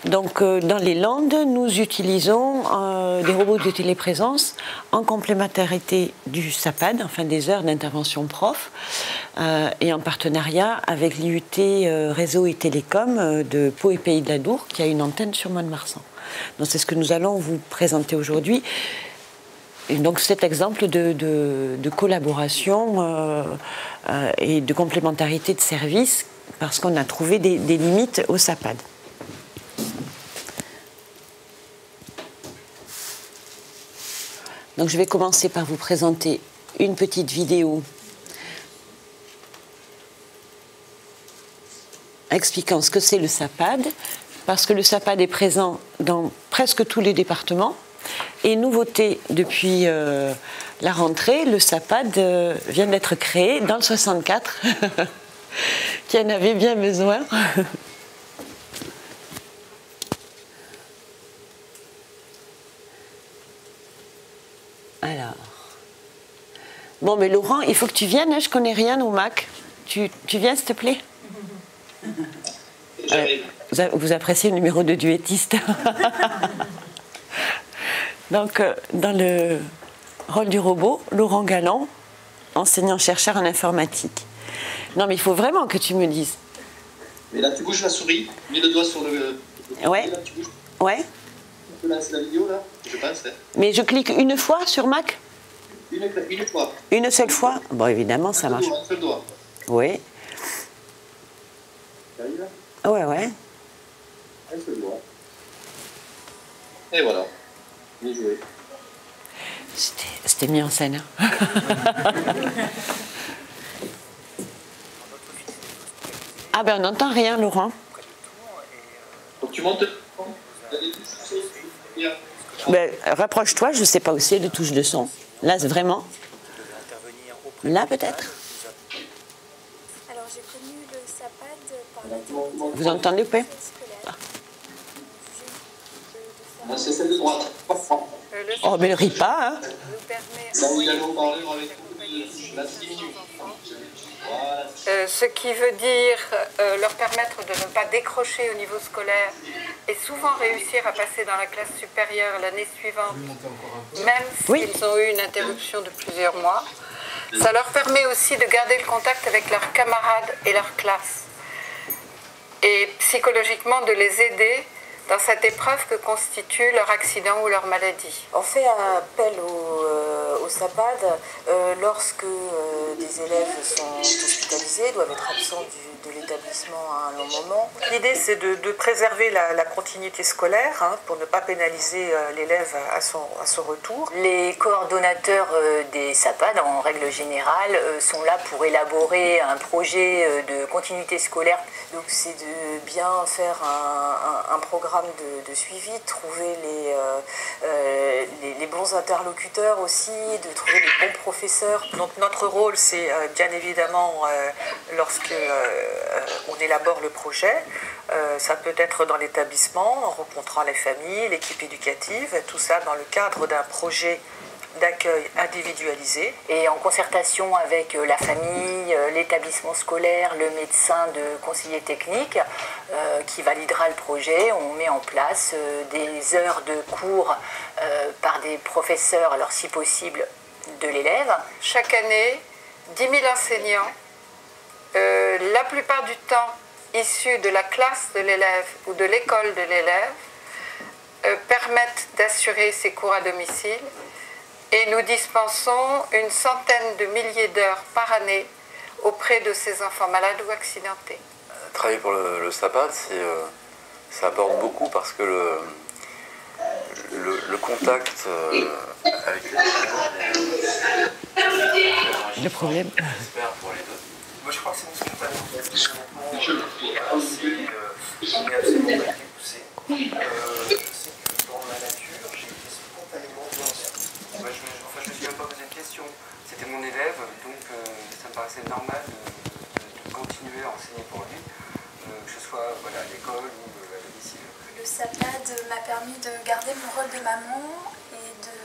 Donc, dans les Landes, nous utilisons des robots de téléprésence en complémentarité du SAPAD, enfin des heures d'intervention prof, et en partenariat avec l'IUT Réseau et Télécom de Pau et Pays de la Dour, qui a une antenne sur Mont-de-Marsan. Donc, c'est ce que nous allons vous présenter aujourd'hui. Et donc, cet exemple de collaboration et de complémentarité de services, parce qu'on a trouvé des limites au SAPAD. Donc je vais commencer par vous présenter une petite vidéo expliquant ce que c'est le SAPAD, parce que le SAPAD est présent dans presque tous les départements. Et nouveauté depuis la rentrée, le SAPAD vient d'être créé dans le 64, qui en avait bien besoin. Alors. Bon, mais Laurent, il faut que tu viennes, hein, je connais rien au Mac. Tu viens, s'il te plaît? Vous appréciez le numéro de duettiste. Donc, dans le rôle du robot, Laurent Galland, enseignant-chercheur en informatique. Non, mais il faut vraiment que tu me dises. Mais là, tu bouges la souris, mets le doigt sur le... Ouais. Là, tu bouges. Ouais. Tu peux lancer la vidéo, là, je pense. Mais je clique une fois sur Mac? Une fois. Une seule fois? Bon, évidemment, ça marche. Un seul doigt. Oui. Tu arrives là? Ouais, ouais. Un seul doigt. Et voilà. Bien joué. C'était mis en scène. Hein. Ah ben on n'entend rien, Laurent. Donc tu montes. Ben, rapproche-toi, je ne sais pas où c'est les touches de son. Là, c'est vraiment. Là, peut-être. Alors, j'ai connu le SAPAD par l'intermédiaire. Vous entendez ou pas? C'est celle de droite. Oh, mais ne ris pas, hein. Là où il y a le haut-parleur avec la diminue. Ce qui veut dire leur permettre de ne pas décrocher au niveau scolaire et souvent réussir à passer dans la classe supérieure l'année suivante, même s'ils ont eu une interruption de plusieurs mois. Ça leur permet aussi de garder le contact avec leurs camarades et leur classe. Et psychologiquement de les aider dans cette épreuve que constitue leur accident ou leur maladie. On fait appel au SAPAD lorsque des élèves sont hospitalisés, doivent être absents de l'établissement à un long moment. L'idée, c'est de préserver la continuité scolaire, hein, pour ne pas pénaliser l'élève à son retour. Les coordonnateurs des SAPAD, en règle générale, sont là pour élaborer un projet de continuité scolaire. Donc c'est de bien faire un programme de suivi, de trouver les bons interlocuteurs aussi, de trouver les bons professeurs. Donc notre rôle, c'est bien évidemment, lorsque on élabore le projet, ça peut être dans l'établissement, en rencontrant les familles, l'équipe éducative, tout ça dans le cadre d'un projet d'accueil individualisé. Et en concertation avec la famille, l'établissement scolaire, le médecin de conseiller technique qui validera le projet, on met en place des heures de cours par des professeurs, alors si possible de l'élève. Chaque année, 10 000 enseignants, la plupart du temps issus de la classe de l'élève ou de l'école de l'élève, permettent d'assurer ces cours à domicile. Et nous dispensons une centaine de milliers d'heures par année auprès de ces enfants malades ou accidentés. Travailler pour le SAPAD, ça apporte beaucoup parce que le contact avec le problème. Pour les deux. Moi je crois que c'est une spontanée. On est absolument pas été poussé. C'est que dans la nature, j'ai été spontanément volontaire. Je ne me suis même pas posé de questions. C'était mon élève, donc ça me paraissait normal de continuer à enseigner pour lui, que ce soit à l'école ou à domicile. Le SAPAD m'a permis de garder mon rôle de maman et de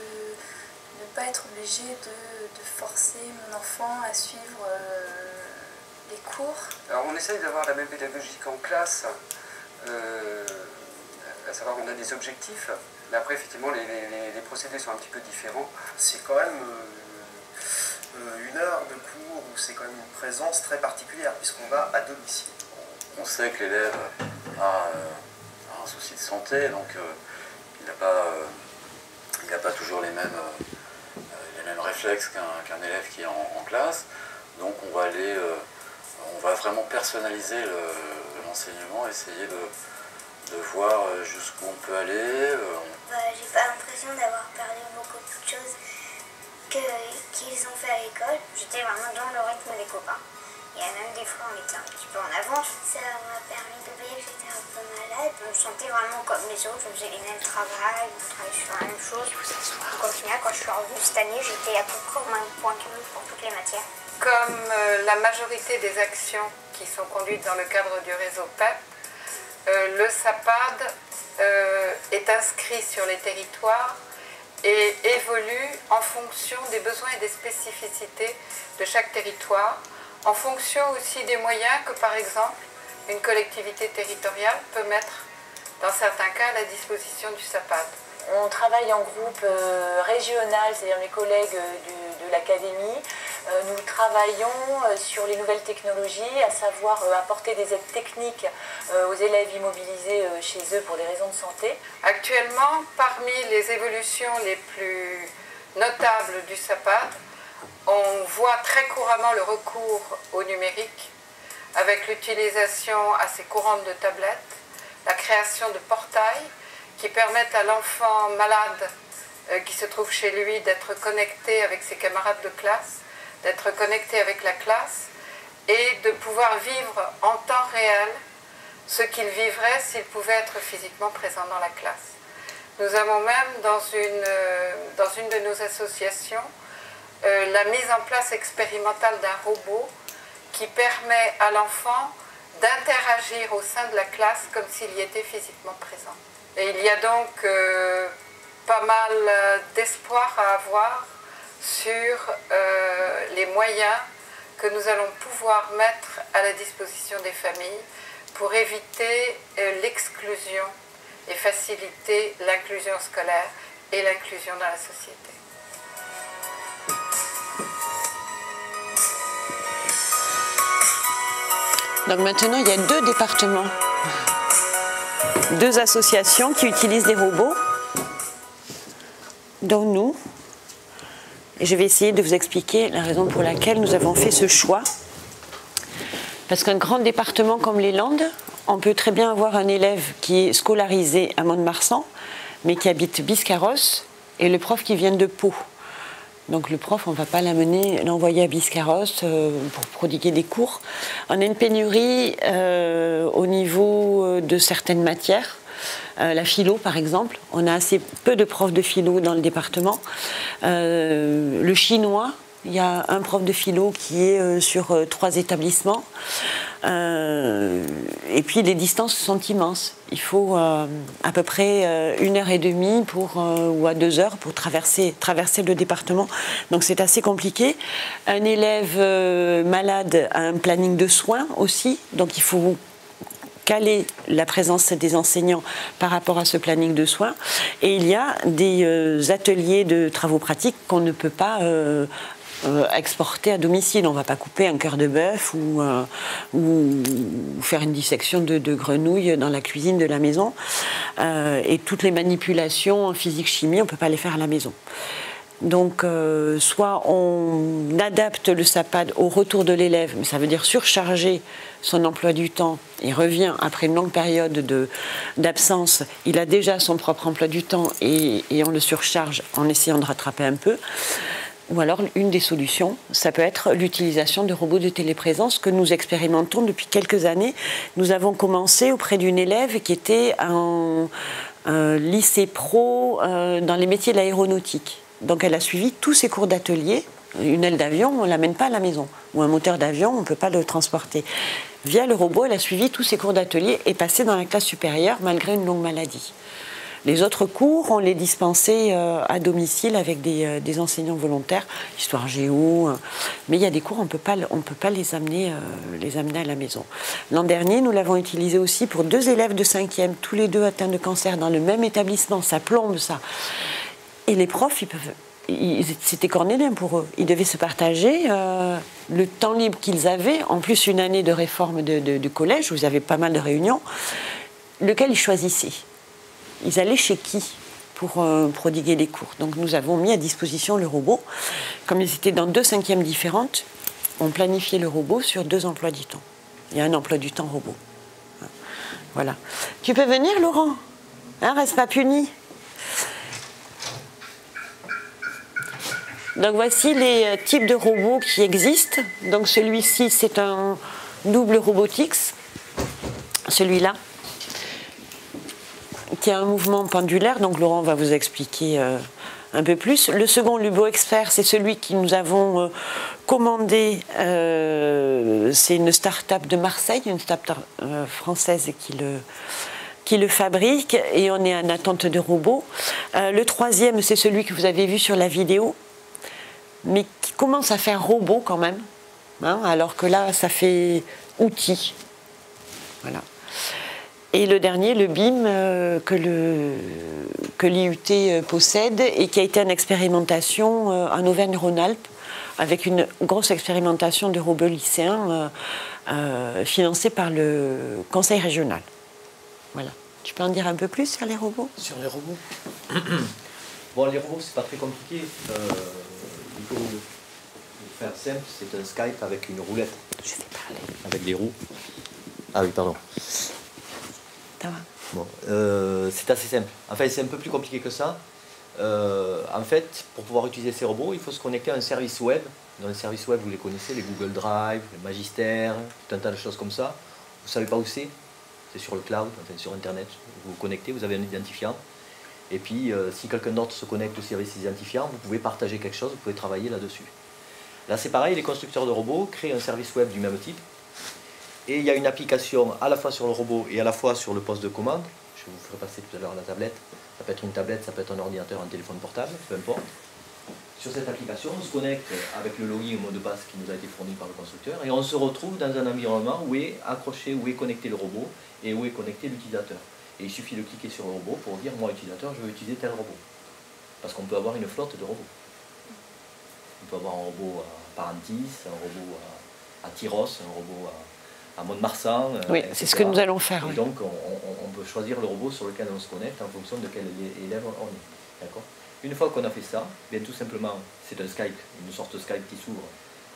ne pas être obligée de forcer mon enfant à suivre les cours. Alors on essaye d'avoir la même pédagogie qu'en classe, à savoir on a des objectifs, mais après effectivement les procédés sont un petit peu différents. C'est quand même une heure de cours où c'est quand même une présence très particulière puisqu'on va à domicile. On sait que l'élève a un souci de santé, donc il n'a pas toujours les mêmes réflexes qu'un élève qui est en classe. Donc on va vraiment personnaliser l'enseignement, essayer de voir jusqu'où on peut aller. J'ai pas l'impression d'avoir perdu beaucoup de choses qu'ils ont fait à l'école. J'étais vraiment dans le rythme des copains. Il y a même des fois on était un petit peu en avance. Ça m'a permis d'oublier que j'étais un peu malade. Je me sentais vraiment comme les autres, je faisais les mêmes travails, on travaillait sur la même chose. Donc au final, quand je suis revenue cette année, j'étais à peu près au même point que nous pour toutes les matières. Comme la majorité des actions qui sont conduites dans le cadre du réseau PEP, le SAPAD est inscrit sur les territoires et évolue en fonction des besoins et des spécificités de chaque territoire, en fonction aussi des moyens que, par exemple, une collectivité territoriale peut mettre, dans certains cas, à la disposition du SAPAD. On travaille en groupe régional, c'est-à-dire mes collègues de l'académie. Nous travaillons sur les nouvelles technologies, à savoir apporter des aides techniques aux élèves immobilisés chez eux pour des raisons de santé. Actuellement, parmi les évolutions les plus notables du SAPAD, on voit très couramment le recours au numérique, avec l'utilisation assez courante de tablettes, la création de portails qui permettent à l'enfant malade qui se trouve chez lui d'être connecté avec ses camarades de classe, d'être connecté avec la classe et de pouvoir vivre en temps réel ce qu'il vivrait s'il pouvait être physiquement présent dans la classe. Nous avons même dans une de nos associations la mise en place expérimentale d'un robot qui permet à l'enfant d'interagir au sein de la classe comme s'il y était physiquement présent. Et il y a donc pas mal d'espoir à avoir sur les moyens que nous allons pouvoir mettre à la disposition des familles pour éviter l'exclusion et faciliter l'inclusion scolaire et l'inclusion dans la société. Donc maintenant, il y a 2 départements, 2 associations qui utilisent des robots, dont nous. Et je vais essayer de vous expliquer la raison pour laquelle nous avons fait ce choix. Parce qu'un grand département comme les Landes, on peut très bien avoir un élève qui est scolarisé à Mont-de-Marsan, mais qui habite Biscarrosse, et le prof qui vient de Pau. Donc le prof, on ne va pas l'envoyer à Biscarrosse pour prodiguer des cours. On a une pénurie au niveau de certaines matières. La philo, par exemple. On a assez peu de profs de philo dans le département. Le chinois, il y a un prof de philo qui est sur 3 établissements. Et puis les distances sont immenses. Il faut à peu près 1h30 ou à 2 heures pour traverser le département. Donc c'est assez compliqué. Un élève malade a un planning de soins aussi. Donc il faut caler la présence des enseignants par rapport à ce planning de soins. Et il y a des ateliers de travaux pratiques qu'on ne peut pas exporter à domicile. On ne va pas couper un cœur de bœuf ou faire une dissection de grenouille dans la cuisine de la maison. Et toutes les manipulations en physique-chimie, on ne peut pas les faire à la maison. Donc, soit on adapte le SAPAD au retour de l'élève, mais ça veut dire surcharger son emploi du temps. Il revient après une longue période d'absence. Il a déjà son propre emploi du temps et on le surcharge en essayant de rattraper un peu. Ou alors, une des solutions, ça peut être l'utilisation de robots de téléprésence que nous expérimentons depuis quelques années. Nous avons commencé auprès d'une élève qui était en lycée pro dans les métiers de l'aéronautique. Donc elle a suivi tous ses cours d'atelier. Une aile d'avion, on ne l'amène pas à la maison. Ou un moteur d'avion, on ne peut pas le transporter. Via le robot, elle a suivi tous ses cours d'atelier et passé dans la classe supérieure malgré une longue maladie. Les autres cours, on les dispensait à domicile avec des enseignants volontaires, histoire géo, mais il y a des cours, on ne peut pas les amener à la maison. L'an dernier, nous l'avons utilisé aussi pour 2 élèves de 5e, tous les deux atteints de cancer dans le même établissement, ça plombe ça. Et les profs, c'était cornélien pour eux. Ils devaient se partager le temps libre qu'ils avaient, en plus une année de réforme du collège, où ils avaient pas mal de réunions, lequel ils choisissaient. Ils allaient chez qui pour prodiguer les cours. Donc nous avons mis à disposition le robot. Comme ils étaient dans 2 5e différentes, on planifiait le robot sur 2 emplois du temps. Il y a un emploi du temps robot. Voilà. Tu peux venir, Laurent, hein, reste pas puni. Donc voici les types de robots qui existent. Donc celui-ci, c'est un double Robotix. Celui-là, qui a un mouvement pendulaire. Donc Laurent va vous expliquer un peu plus. Le second, l'Ubo Expert, c'est celui que nous avons commandé. C'est une start-up de Marseille, une start-up française qui le fabrique. Et on est en attente de robots. Le troisième, c'est celui que vous avez vu sur la vidéo, mais qui commence à faire robot quand même, hein, alors que là, ça fait outil. Voilà. Et le dernier, le BIM, que l'IUT possède et qui a été en expérimentation en Auvergne-Rhône-Alpes, avec une grosse expérimentation de robots lycéens financée par le conseil régional. Voilà. Tu peux en dire un peu plus sur les robots? Sur les robots Bon, les robots, c'est pas très compliqué. Il faut faire simple, c'est un Skype avec une roulette. Je vais parler. Avec des roues. Ah oui, pardon. Ça va. Bon, c'est assez simple. Enfin, c'est un peu plus compliqué que ça. En fait, pour pouvoir utiliser ces robots, il faut se connecter à un service web. Dans les services web, vous les connaissez, les Google Drive, les Magister, tout un tas de choses comme ça. Vous ne savez pas où c'est sur le cloud, enfin sur Internet. Vous vous connectez, vous avez un identifiant. Et puis, si quelqu'un d'autre se connecte au service identifiant, vous pouvez partager quelque chose, vous pouvez travailler là-dessus. Là, c'est pareil, les constructeurs de robots créent un service web du même type. Et il y a une application à la fois sur le robot et à la fois sur le poste de commande. Je vous ferai passer tout à l'heure la tablette. Ça peut être une tablette, ça peut être un ordinateur, un téléphone portable, peu importe. Sur cette application, on se connecte avec le login, le mot de passe qui nous a été fourni par le constructeur, et on se retrouve dans un environnement où est accroché, où est connecté le robot et où est connecté l'utilisateur. Et il suffit de cliquer sur le robot pour dire, moi utilisateur, je veux utiliser tel robot. Parce qu'on peut avoir une flotte de robots. On peut avoir un robot à Parentis, un robot à Tyros, un robot à Mont-de-Marsan. Oui, c'est ce que nous allons faire. Et oui. donc, on peut choisir le robot sur lequel on se connecte en fonction de quel élève on est. D'accord ? Une fois qu'on a fait ça, bien tout simplement, c'est un Skype, une sorte de Skype qui s'ouvre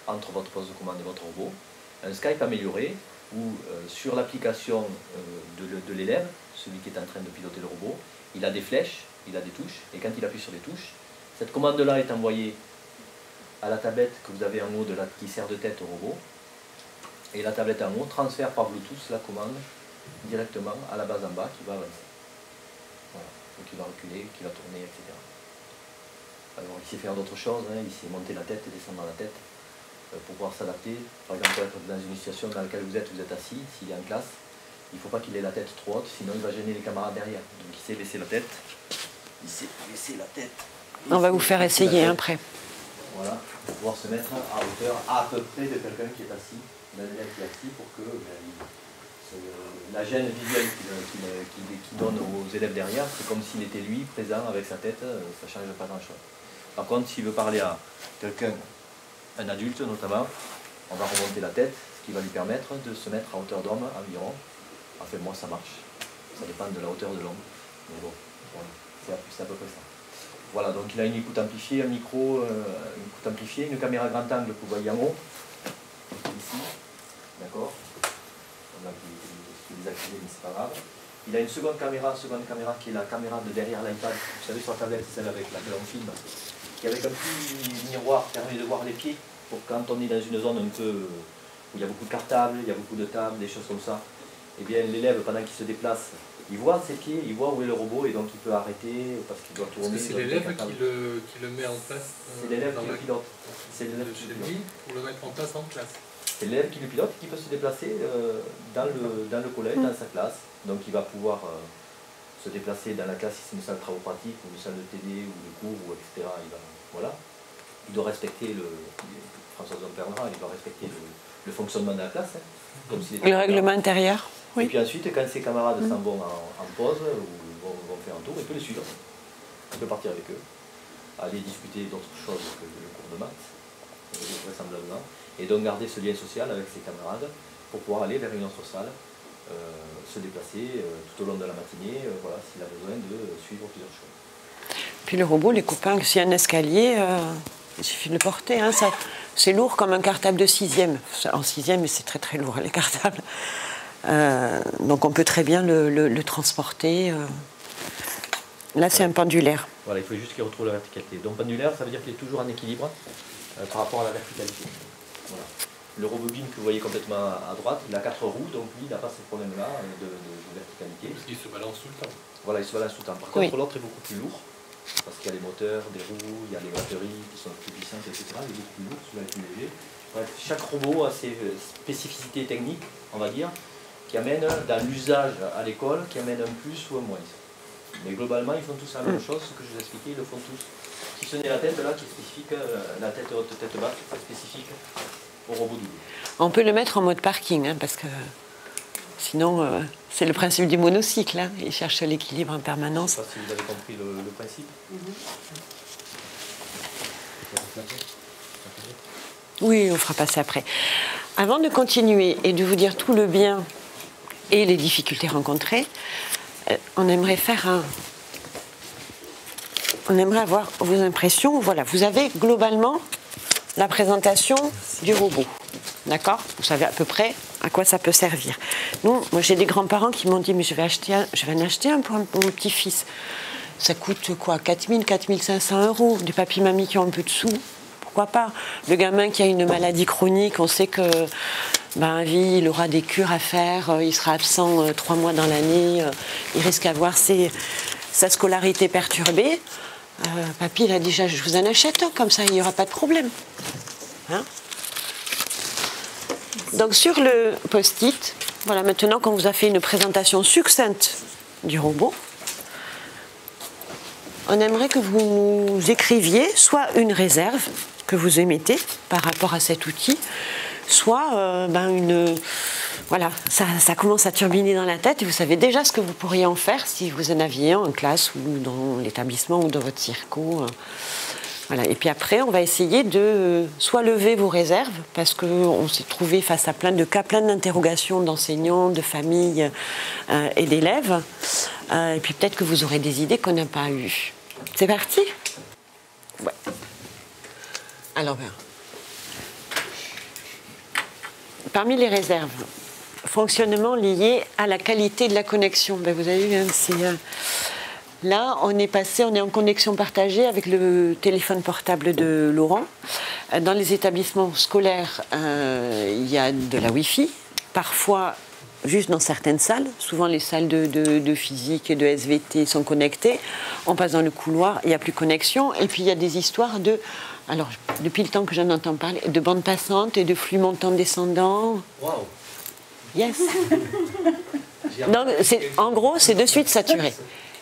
entre votre poste de commande et votre robot. Un Skype amélioré où sur l'application de l'élève, celui qui est en train de piloter le robot, il a des flèches, il a des touches, et quand il appuie sur les touches, cette commande-là est envoyée à la tablette que vous avez en haut qui sert de tête au robot, et la tablette en haut transfère par Bluetooth la commande directement à la base en bas qui va avancer. Voilà. Donc il va reculer, qui va tourner, etc. Alors il sait faire d'autres choses, hein. Il sait monter la tête et descendre la tête pour pouvoir s'adapter. Par exemple, être dans une situation dans laquelle vous êtes assis, s'il est en classe, il ne faut pas qu'il ait la tête trop haute, sinon il va gêner les camarades derrière. Donc il sait baisser la tête. Il sait baisser la tête. On va vous faire essayer après. Voilà, pour pouvoir se mettre à hauteur à peu près de quelqu'un qui est assis, d'un élève qui est assis, pour que la gêne visuelle qu'il donne aux élèves derrière, c'est comme s'il était lui présent avec sa tête, ça ne change pas grand-chose. Par contre, s'il veut parler à quelqu'un, un adulte notamment, on va remonter la tête, ce qui va lui permettre de se mettre à hauteur d'homme environ. Enfin, moi, ça marche. Ça dépend de la hauteur de l'homme. Mais bon, c'est à peu près ça. Voilà, donc il a une écoute amplifiée, un micro, une écoute amplifiée, une caméra grand angle que vous voyez en haut, ici, d'accord. On a désactivé, mais c'est pas grave. Il a une seconde caméra qui est la caméra de derrière l'iPad. Vous savez, sur la tablette, c'est celle avec laquelle on filme, qui avec un petit miroir permet de voir les pieds, pour quand on est dans une zone un peu où il y a beaucoup de cartables, il y a beaucoup de tables, des choses comme ça. Eh bien, l'élève, pendant qu'il se déplace, il voit ses pieds, il voit où est le robot et donc il peut arrêter parce qu'il doit tourner. C'est l'élève qui le met en place. C'est l'élève qui le pilote. C'est l'élève qui le pilote. Pour le mettre en place en classe. C'est l'élève qui le pilote qui peut se déplacer dans le collège, dans sa classe. Donc il va pouvoir se se déplacer dans la classe si c'est une salle de travaux pratiques ou une salle de TD ou de cours, ou etc. Voilà. Il doit respecter François en parlera, il doit respecter le fonctionnement de la classe. Hein, comme le règlement intérieur. Oui. Et puis ensuite, quand ses camarades s'en vont en pause ou vont faire un tour, il peut les suivre. Il peut partir avec eux, aller discuter d'autres choses que le cours de maths, vraisemblablement, et donc garder ce lien social avec ses camarades pour pouvoir aller vers une autre salle, se déplacer tout au long de la matinée, voilà, s'il a besoin de suivre plusieurs choses. Puis le robot, les copains, s'il y a un escalier, il suffit de le porter. Hein, c'est lourd comme un cartable de 6e. En 6e, c'est très très lourd, les cartables. Donc on peut très bien le transporter. Là, c'est un pendulaire. Voilà, il faut juste qu'il retrouve la verticalité. Donc pendulaire, ça veut dire qu'il est toujours en équilibre par rapport à la verticalité. Voilà. Le robobine que vous voyez complètement à droite, il a 4 roues, donc lui, il n'a pas ce problème-là de verticalité. Parce qu'il se balance tout le temps. Voilà, il se balance tout le temps. Par contre, l'autre est beaucoup plus lourd, parce qu'il y a les moteurs, des roues, il y a les batteries qui sont plus puissantes, etc. Il est beaucoup plus lourd, celui-là est plus léger. Bref, chaque robot a ses spécificités techniques, on va dire, qui amènent dans l'usage à l'école, qui amènent un plus ou un moins. Mais globalement, ils font tous la même chose, ce que je vous ai expliqué, ils le font tous. Si ce n'est la tête là qui est spécifique, la tête haute, tête basse, c'est spécifique au robot double. On peut le mettre en mode parking, hein, parce que sinon, c'est le principe du monocycle. Hein, il cherche l'équilibre en permanence. Je ne sais pas si vous avez compris le principe. Oui, on fera passer après. Avant de continuer et de vous dire tout le bien et les difficultés rencontrées, on aimerait on aimerait avoir vos impressions. Voilà, vous avez globalement la présentation du robot. D'accord? Vous savez à peu près à quoi ça peut servir. Moi j'ai des grands-parents qui m'ont dit, mais je vais en acheter un pour mon petit-fils. Ça coûte quoi? 4 000, 4 500 €. Des papy-mamies qui ont un peu de sous. Pourquoi pas? Le gamin qui a une maladie chronique, on sait que à vie, il aura des cures à faire, il sera absent 3 mois dans l'année, il risque d'avoir sa scolarité perturbée. Papy, il a dit, je vous en achète un, comme ça, il n'y aura pas de problème. Hein? Donc sur le post-it, voilà, maintenant qu'on vous a fait une présentation succincte du robot, on aimerait que vous nous écriviez soit une réserve que vous émettez par rapport à cet outil, soit voilà, ça commence à turbiner dans la tête et vous savez déjà ce que vous pourriez en faire si vous en aviez un en classe ou dans l'établissement ou dans votre circo. Voilà. Et puis après, on va essayer de soit lever vos réserves, parce qu'on s'est trouvé face à plein de cas, plein d'interrogations d'enseignants, de familles et d'élèves. Et puis peut-être que vous aurez des idées qu'on n'a pas eues. C'est parti? Ouais. Alors, parmi les réserves, fonctionnement lié à la qualité de la connexion. Vous avez vu, là, on est en connexion partagée avec le téléphone portable de Laurent. Dans les établissements scolaires, il y a de la Wi-Fi, parfois juste dans certaines salles. Souvent, les salles de physique et de SVT sont connectées. On passe dans le couloir, il n'y a plus de connexion. Et puis, il y a des histoires alors, depuis le temps que j'en entends parler, de bandes passantes et de flux montants-descendants. Waouh! Yes! Donc, en gros, c'est de suite saturé.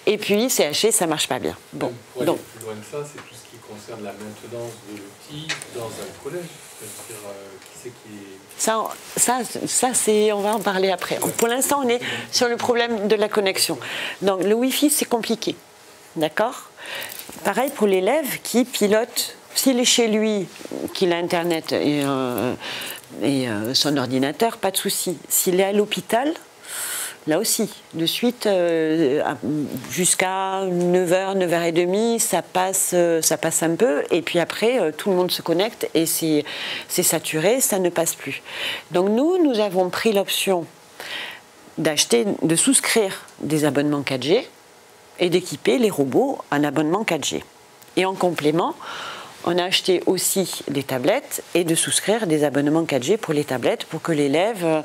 Et puis, c'est haché, ça ne marche pas bien. Bon. Donc, plus loin que ça, c'est tout ce qui concerne la maintenance de l'outil dans un collège. C'est-à-dire, qui c'est qui est... Ça c'est, on va en parler après. Pour l'instant, on est sur le problème de la connexion. Donc, le Wi-Fi, c'est compliqué. D'accord? Pareil pour l'élève qui pilote. S'il est chez lui, qu'il a Internet et son ordinateur, pas de souci. S'il est à l'hôpital, là aussi, de suite, jusqu'à 9h, 9h30, ça passe un peu. Et puis après, tout le monde se connecte et c'est saturé, ça ne passe plus. Donc nous avons pris l'option de souscrire des abonnements 4G et d'équiper les robots en abonnement 4G. Et en complément, on a acheté aussi des tablettes et de souscrire des abonnements 4G pour les tablettes pour que l'élève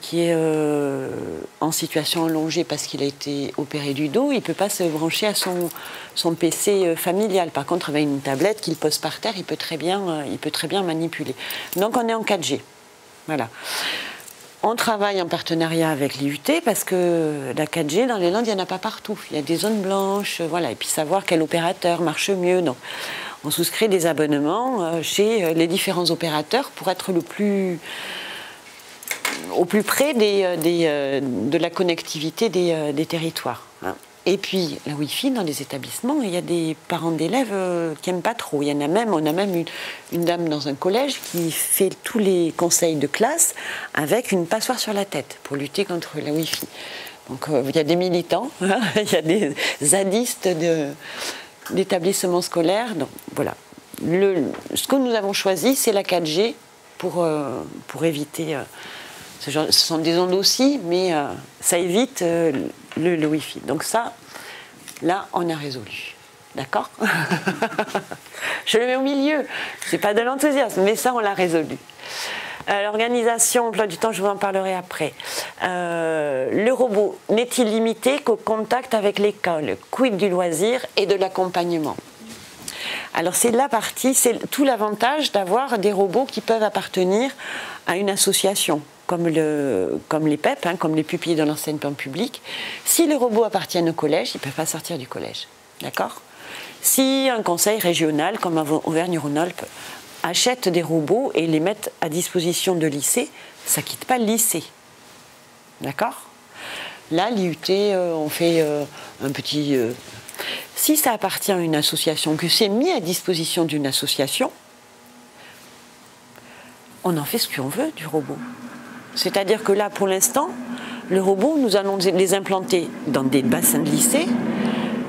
qui est en situation allongée parce qu'il a été opéré du dos, il ne peut pas se brancher à son PC familial. Par contre, avec une tablette qu'il pose par terre, il peut très bien manipuler. Donc on est en 4G. Voilà. On travaille en partenariat avec l'IUT parce que la 4G dans les Landes, il n'y en a pas partout. Il y a des zones blanches, voilà. Et puis savoir quel opérateur marche mieux. Donc, on souscrit des abonnements chez les différents opérateurs pour être au plus près de la connectivité des territoires. Hein. Et puis, la Wi-Fi dans les établissements, il y a des parents d'élèves qui n'aiment pas trop. On a même une dame dans un collège qui fait tous les conseils de classe avec une passoire sur la tête pour lutter contre la Wi-Fi. Donc, il y a des militants, hein, il y a des zadistes d'établissements scolaires. Donc, voilà. Ce que nous avons choisi, c'est la 4G pour éviter... ce sont des ondes aussi, mais ça évite le Wi-Fi. Donc ça, là, on a résolu. D'accord? Je le mets au milieu. C'est pas de l'enthousiasme, mais ça, on l'a résolu. L'organisation, emploi du temps, je vous en parlerai après. Le robot n'est-il limité qu'au contact avec l'école? Quid du loisir et de l'accompagnement? Alors c'est la partie, c'est tout l'avantage d'avoir des robots qui peuvent appartenir à une association, comme les PEP, hein, comme les pupilles de l'enseignement public. Si les robots appartiennent au collège, ils ne peuvent pas sortir du collège. D'accord? Si un conseil régional, comme Auvergne-Rhône-Alpes, achète des robots et les met à disposition de lycées, ça ne quitte pas le lycée. D'accord? Là, l'IUT, on fait un petit... Si ça appartient à une association, que c'est mis à disposition d'une association, on en fait ce qu'on veut du robot. C'est-à-dire que là, pour l'instant, le robot, nous allons les implanter dans des bassins de lycée,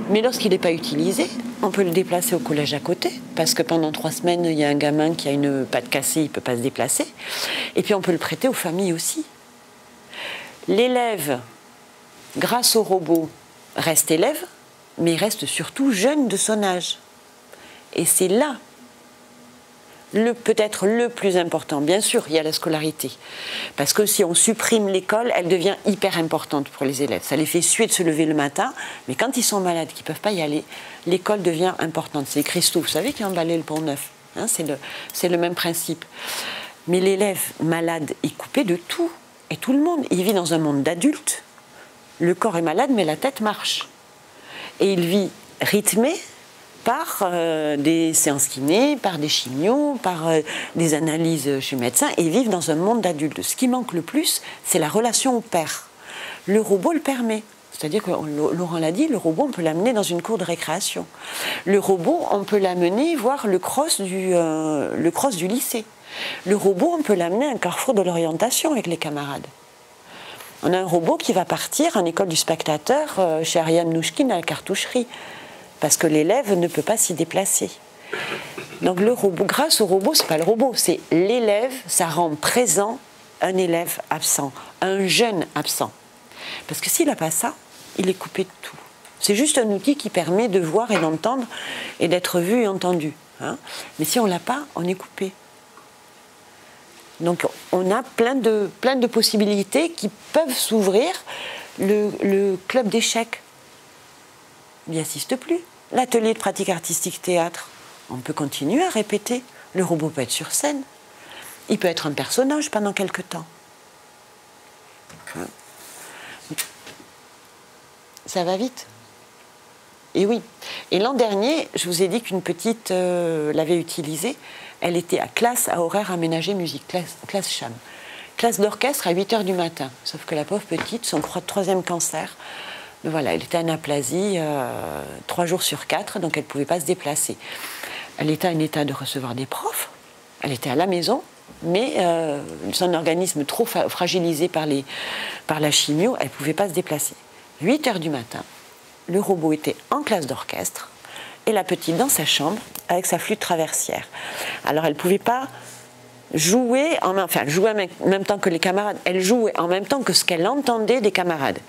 mais lorsqu'il n'est pas utilisé, on peut le déplacer au collège à côté, parce que pendant 3 semaines, il y a un gamin qui a une patte cassée, il ne peut pas se déplacer. Et puis on peut le prêter aux familles aussi. L'élève, grâce au robot, reste élève, mais il reste surtout jeune de son âge. Et c'est là peut-être le plus important. Bien sûr, il y a la scolarité. Parce que si on supprime l'école, elle devient hyper importante pour les élèves. Ça les fait suer de se lever le matin, mais quand ils sont malades, qu'ils ne peuvent pas y aller, l'école devient importante. C'est Christophe, vous savez, qui a emballé le Pont Neuf. Hein, c'est le même principe. Mais l'élève malade est coupé de tout. Et tout le monde, il vit dans un monde d'adultes. Le corps est malade, mais la tête marche. Et il vit rythmé par des séances kiné, par des chimios, par des analyses chez médecin, et ils vivent dans un monde d'adultes. Ce qui manque le plus, c'est la relation au père. Le robot le permet. C'est-à-dire que, Laurent l'a dit, le robot, on peut l'amener dans une cour de récréation. Le robot, on peut l'amener voir le cross du lycée. Le robot, on peut l'amener à un carrefour de l'orientation avec les camarades. On a un robot qui va partir en école du spectateur chez Ariane Nouchkine à la cartoucherie, parce que l'élève ne peut pas s'y déplacer. Donc le robot, grâce au robot, c'est pas le robot, c'est l'élève, ça rend présent un élève absent, un jeune absent. Parce que s'il n'a pas ça, il est coupé de tout. C'est juste un outil qui permet de voir et d'entendre et d'être vu et entendu. Hein. Mais si on ne l'a pas, on est coupé. Donc on a plein de possibilités qui peuvent s'ouvrir. Le club d'échecs n'y assiste plus. L'atelier de pratique artistique théâtre, on peut continuer à répéter. Le robot peut être sur scène. Il peut être un personnage pendant quelque temps. Ça va vite. Et oui. Et l'an dernier, je vous ai dit qu'une petite l'avait utilisée. Elle était à classe à horaire aménagé musique, classe CHAM. Classe d'orchestre à 8h du matin. Sauf que la pauvre petite, son 3e cancer, voilà, elle était anaplasie 3 jours sur 4, donc elle ne pouvait pas se déplacer. Elle était en état de recevoir des profs, elle était à la maison, mais son organisme trop fragilisé par la chimio, elle ne pouvait pas se déplacer. 8h du matin, le robot était en classe d'orchestre, et la petite dans sa chambre avec sa flûte traversière. Alors elle ne pouvait pas jouer en même temps que les camarades. Elle jouait en même temps que ce qu'elle entendait des camarades.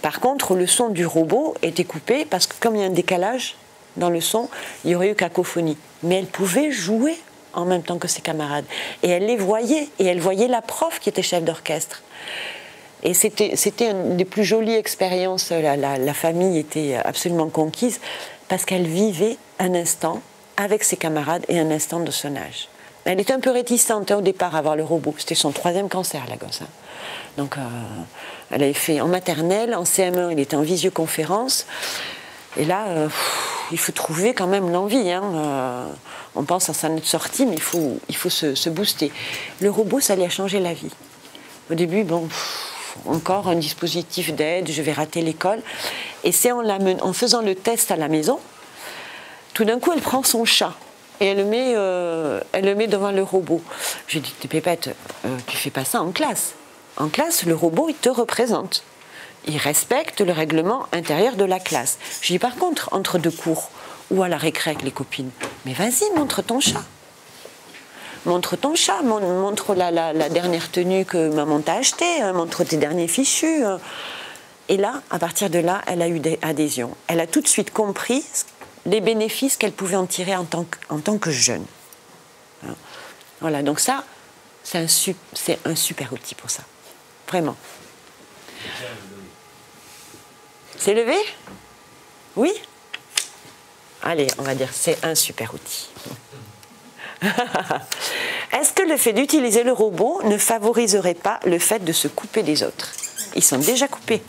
Par contre, le son du robot était coupé parce que comme il y a un décalage dans le son, il y aurait eu cacophonie. Mais elle pouvait jouer en même temps que ses camarades. Et elle les voyait. Et elle voyait la prof qui était chef d'orchestre. Et c'était une des plus jolies expériences. La famille était absolument conquise parce qu'elle vivait un instant avec ses camarades et un instant de son âge. Elle était un peu réticente au départ à voir le robot. C'était son 3e cancer, la gosse. Donc, elle avait fait en maternelle, en CM1, il était en visioconférence. Et là, il faut trouver quand même l'envie. On pense à sa note sortie, mais il faut se booster. Le robot, ça lui a changé la vie. Au début, encore un dispositif d'aide, je vais rater l'école. Et c'est en faisant le test à la maison, tout d'un coup, elle prend son chat et elle le met devant le robot. J'ai dit, Pépette, tu fais pas ça en classe. En classe, le robot, il te représente. Il respecte le règlement intérieur de la classe. Je dis, par contre, entre 2 cours ou à la récré avec les copines, mais vas-y, montre ton chat. Montre ton chat, montre la dernière tenue que maman t'a achetée, montre tes derniers fichus. Et là, à partir de là, elle a eu des adhésions. Elle a tout de suite compris les bénéfices qu'elle pouvait en tirer en tant que jeune. Voilà, donc ça, c'est un super outil pour ça. Vraiment. C'est levé? Oui? Allez, on va dire c'est un super outil. Est-ce que le fait d'utiliser le robot ne favoriserait pas le fait de se couper des autres? Ils sont déjà coupés.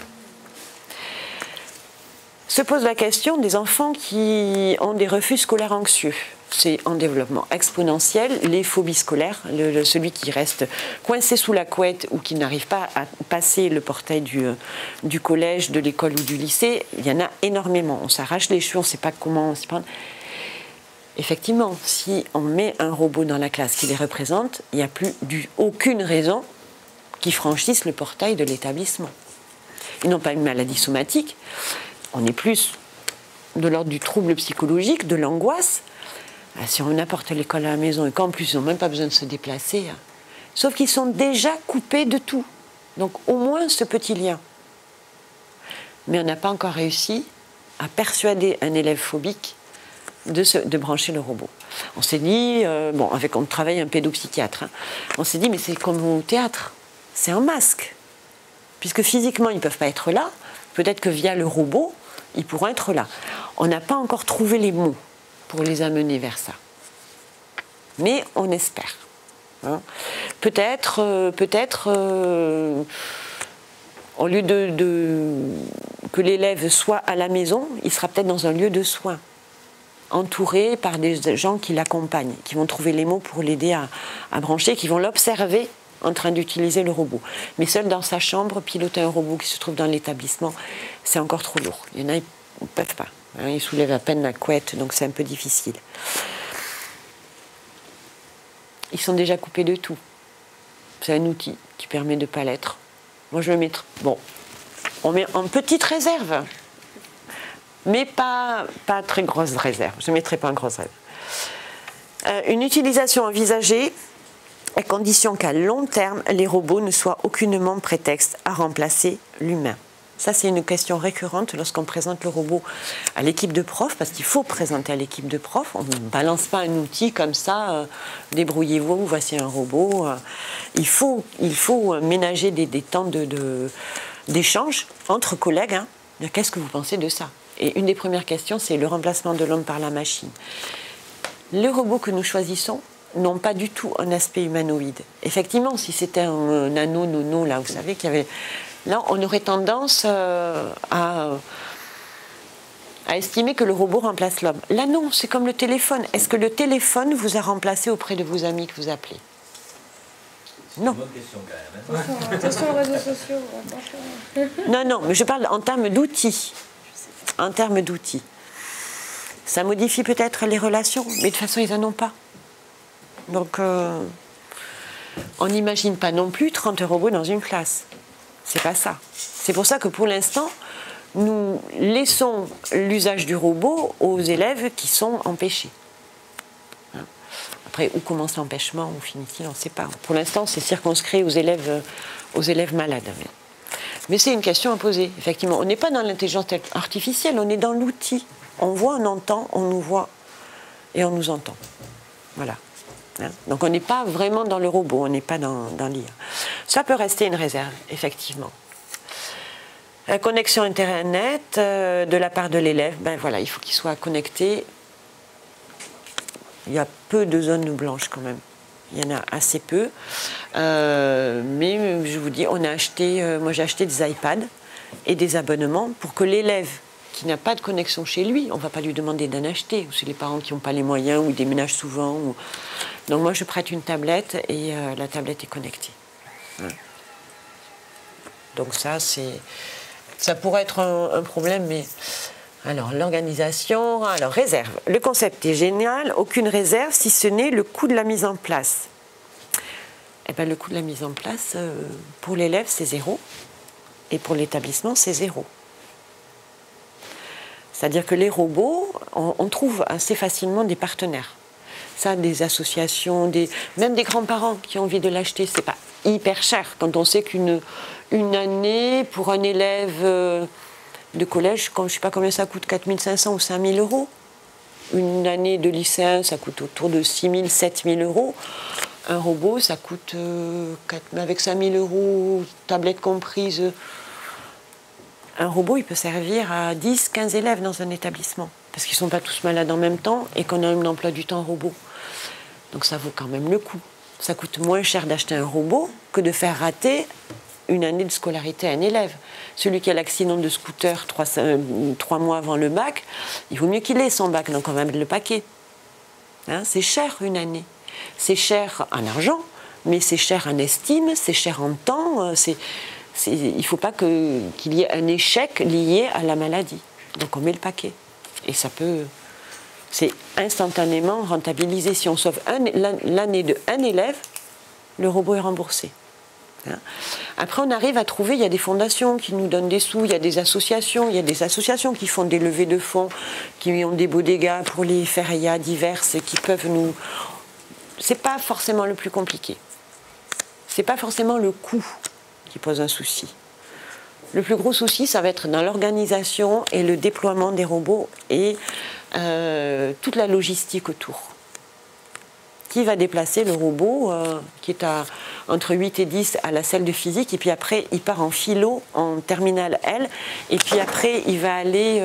Se pose la question des enfants qui ont des refus scolaires anxieux. C'est en développement exponentiel, les phobies scolaires, celui qui reste coincé sous la couette ou qui n'arrive pas à passer le portail du collège, de l'école ou du lycée, il y en a énormément. On s'arrache les cheveux, on ne sait pas comment s'y prendre. Effectivement, si on met un robot dans la classe qui les représente, il n'y a plus aucune raison qu'ils franchissent le portail de l'établissement. Ils n'ont pas une maladie somatique, on est plus de l'ordre du trouble psychologique, de l'angoisse. Si on apporte l'école à la maison et qu'en plus ils n'ont même pas besoin de se déplacer, sauf qu'ils sont déjà coupés de tout. Donc au moins ce petit lien. Mais on n'a pas encore réussi à persuader un élève phobique de brancher le robot. On s'est dit, on travaille un pédopsychiatre, on s'est dit mais c'est comme au théâtre, c'est un masque. Puisque physiquement ils ne peuvent pas être là, peut-être que via le robot, ils pourront être là. On n'a pas encore trouvé les mots pour les amener vers ça. Mais on espère. Peut-être, au lieu que l'élève soit à la maison, il sera peut-être dans un lieu de soins, entouré par des gens qui l'accompagnent, qui vont trouver les mots pour l'aider à brancher, qui vont l'observer en train d'utiliser le robot. Mais seul dans sa chambre, piloter un robot qui se trouve dans l'établissement, c'est encore trop lourd. Il y en a, ils ne peuvent pas. Ils soulèvent à peine la couette, donc c'est un peu difficile. Ils sont déjà coupés de tout. C'est un outil qui permet de ne pas l'être. Moi, je vais mettre... Bon, on met en petite réserve, mais pas très grosse réserve. Je ne mettrai pas en grosse réserve. Une utilisation envisagée à condition qu'à long terme, les robots ne soient aucunement prétexte à remplacer l'humain. Ça, c'est une question récurrente lorsqu'on présente le robot à l'équipe de profs, parce qu'il faut présenter à l'équipe de profs. On ne balance pas un outil comme ça, débrouillez-vous, voici un robot. Il faut ménager des temps d'échange entre collègues. Qu'est-ce que vous pensez de ça? Et une des premières questions, c'est le remplacement de l'homme par la machine. Les robots que nous choisissons n'ont pas du tout un aspect humanoïde. Effectivement, si c'était un nano, nono, là, vous savez qu'il y avait... Là, on aurait tendance à estimer que le robot remplace l'homme. Là, non, c'est comme le téléphone. Est-ce que le téléphone vous a remplacé auprès de vos amis que vous appelez? Non. C'est une bonne question quand même. Attention aux réseaux sociaux. Non, mais je parle en termes d'outils. En termes d'outils. Ça modifie peut-être les relations, mais de toute façon, ils n'en ont pas. Donc, on n'imagine pas non plus 30 robots dans une classe. C'est pas ça. C'est pour ça que pour l'instant, nous laissons l'usage du robot aux élèves qui sont empêchés. Après, où commence l'empêchement, où finit-il, on ne sait pas. Pour l'instant, c'est circonscrit aux élèves malades. Mais c'est une question à poser, effectivement. On n'est pas dans l'intelligence artificielle, on est dans l'outil. On voit, on entend, on nous voit et on nous entend. Voilà. Donc on n'est pas vraiment dans le robot, on n'est pas dans l'IA. Ça peut rester une réserve, effectivement. La connexion Internet de la part de l'élève, il faut qu'il soit connecté. Il y a peu de zones blanches quand même. Il y en a assez peu. Mais je vous dis, moi j'ai acheté des iPads et des abonnements pour que l'élève qui n'a pas de connexion chez lui, on ne va pas lui demander d'en acheter, ou c'est les parents qui n'ont pas les moyens, ou ils déménagent souvent. Donc moi je prête une tablette et la tablette est connectée. Donc ça pourrait être un problème, mais... Alors, l'organisation, alors réserve. Le concept est génial, aucune réserve si ce n'est le coût de la mise en place. Eh bien, le coût de la mise en place, pour l'élève, c'est 0, et pour l'établissement, c'est 0. C'est-à-dire que les robots, on trouve assez facilement des partenaires. Ça, des associations, même des grands-parents qui ont envie de l'acheter, c'est pas hyper cher. Quand on sait qu'une année, pour un élève... de collège, je ne sais pas combien ça coûte, 4 500 ou 5 000 euros. Une année de lycéen, ça coûte autour de 6 000, 7 000 euros. Un robot, ça coûte, avec 5 000 euros, tablette comprise. Un robot, il peut servir à 10, 15 élèves dans un établissement. Parce qu'ils ne sont pas tous malades en même temps et qu'on a un emploi du temps robot. Donc ça vaut quand même le coup. Ça coûte moins cher d'acheter un robot que de faire rater une année de scolarité à un élève. Celui qui a l'accident de scooter 3 mois avant le bac, il vaut mieux qu'il ait son bac, donc on va mettre le paquet. Hein, c'est cher une année. C'est cher en argent, mais c'est cher en estime, c'est cher en temps. Il ne faut pas qu'il y ait un échec lié à la maladie. Donc on met le paquet. Et ça peut... C'est instantanément rentabilisé. Si on sauve l'année de un élève, le robot est remboursé. Après, on arrive à trouver, il y a des fondations qui nous donnent des sous, il y a des associations qui font des levées de fonds, qui ont des bodegas pour les férias diverses et qui peuvent nous... C'est pas forcément le plus compliqué. C'est pas forcément le coût qui pose un souci. Le plus gros souci, ça va être dans l'organisation et le déploiement des robots et toute la logistique autour. Qui va déplacer le robot qui est entre 8 et 10 à la salle de physique, et puis après il part en philo en terminale L, et puis après il va aller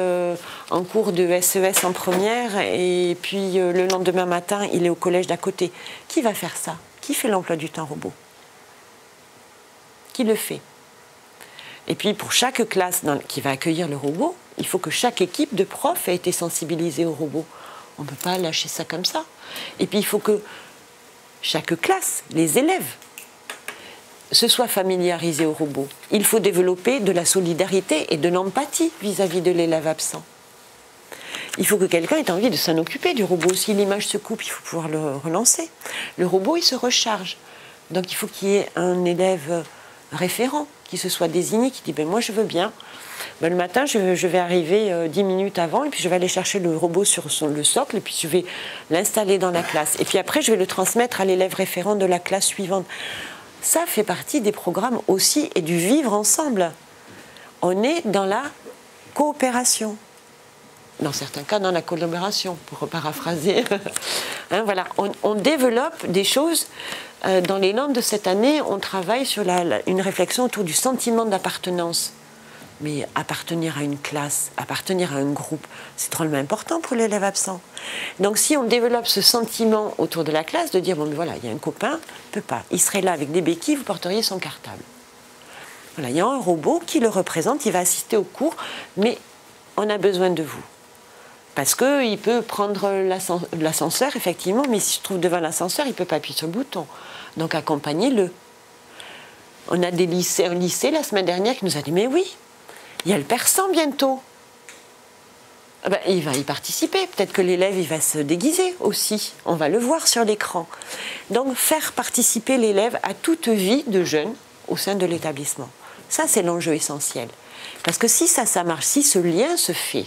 en cours de SES en première, et puis le lendemain matin il est au collège d'à côté. Qui va faire ça? Qui fait l'emploi du temps robot? Qui le fait? Et puis pour chaque classe qui va accueillir le robot, il faut que chaque équipe de profs ait été sensibilisée au robot. On ne peut pas lâcher ça comme ça. Et puis il faut que chaque classe, les élèves, se soient familiarisés au robot. Il faut développer de la solidarité et de l'empathie vis-à-vis de l'élève absent. Il faut que quelqu'un ait envie de s'en occuper du robot. Si l'image se coupe, il faut pouvoir le relancer. Le robot, il se recharge. Donc il faut qu'il y ait un élève référent qui se soit désigné, qui dit ben, « moi je veux bien ». Ben, le matin, je vais arriver 10 minutes avant et puis je vais aller chercher le robot sur le socle et puis je vais l'installer dans la classe. Et puis après, je vais le transmettre à l'élève référent de la classe suivante. Ça fait partie des programmes aussi et du vivre ensemble. On est dans la coopération. Dans certains cas, dans la collaboration, pour paraphraser. Hein, voilà. On développe des choses. Dans les langues de cette année, on travaille sur une réflexion autour du sentiment d'appartenance. Mais appartenir à une classe, appartenir à un groupe, c'est drôlement important pour l'élève absent. Donc si on développe ce sentiment autour de la classe, de dire, bon mais voilà, il y a un copain, il ne peut pas. Il serait là avec des béquilles, vous porteriez son cartable. Voilà, il y a un robot qui le représente, il va assister au cours, mais on a besoin de vous. Parce qu'il peut prendre l'ascenseur, effectivement, mais s'il se trouve devant l'ascenseur, il ne peut pas appuyer sur le bouton. Donc accompagnez-le. On a un lycée la semaine dernière qui nous a dit, mais oui, il y a le persan bientôt. Ah ben, il va y participer. Peut-être que l'élève il va se déguiser aussi. On va le voir sur l'écran. Donc, faire participer l'élève à toute vie de jeune au sein de l'établissement. Ça, c'est l'enjeu essentiel. Parce que si ça marche, si ce lien se fait,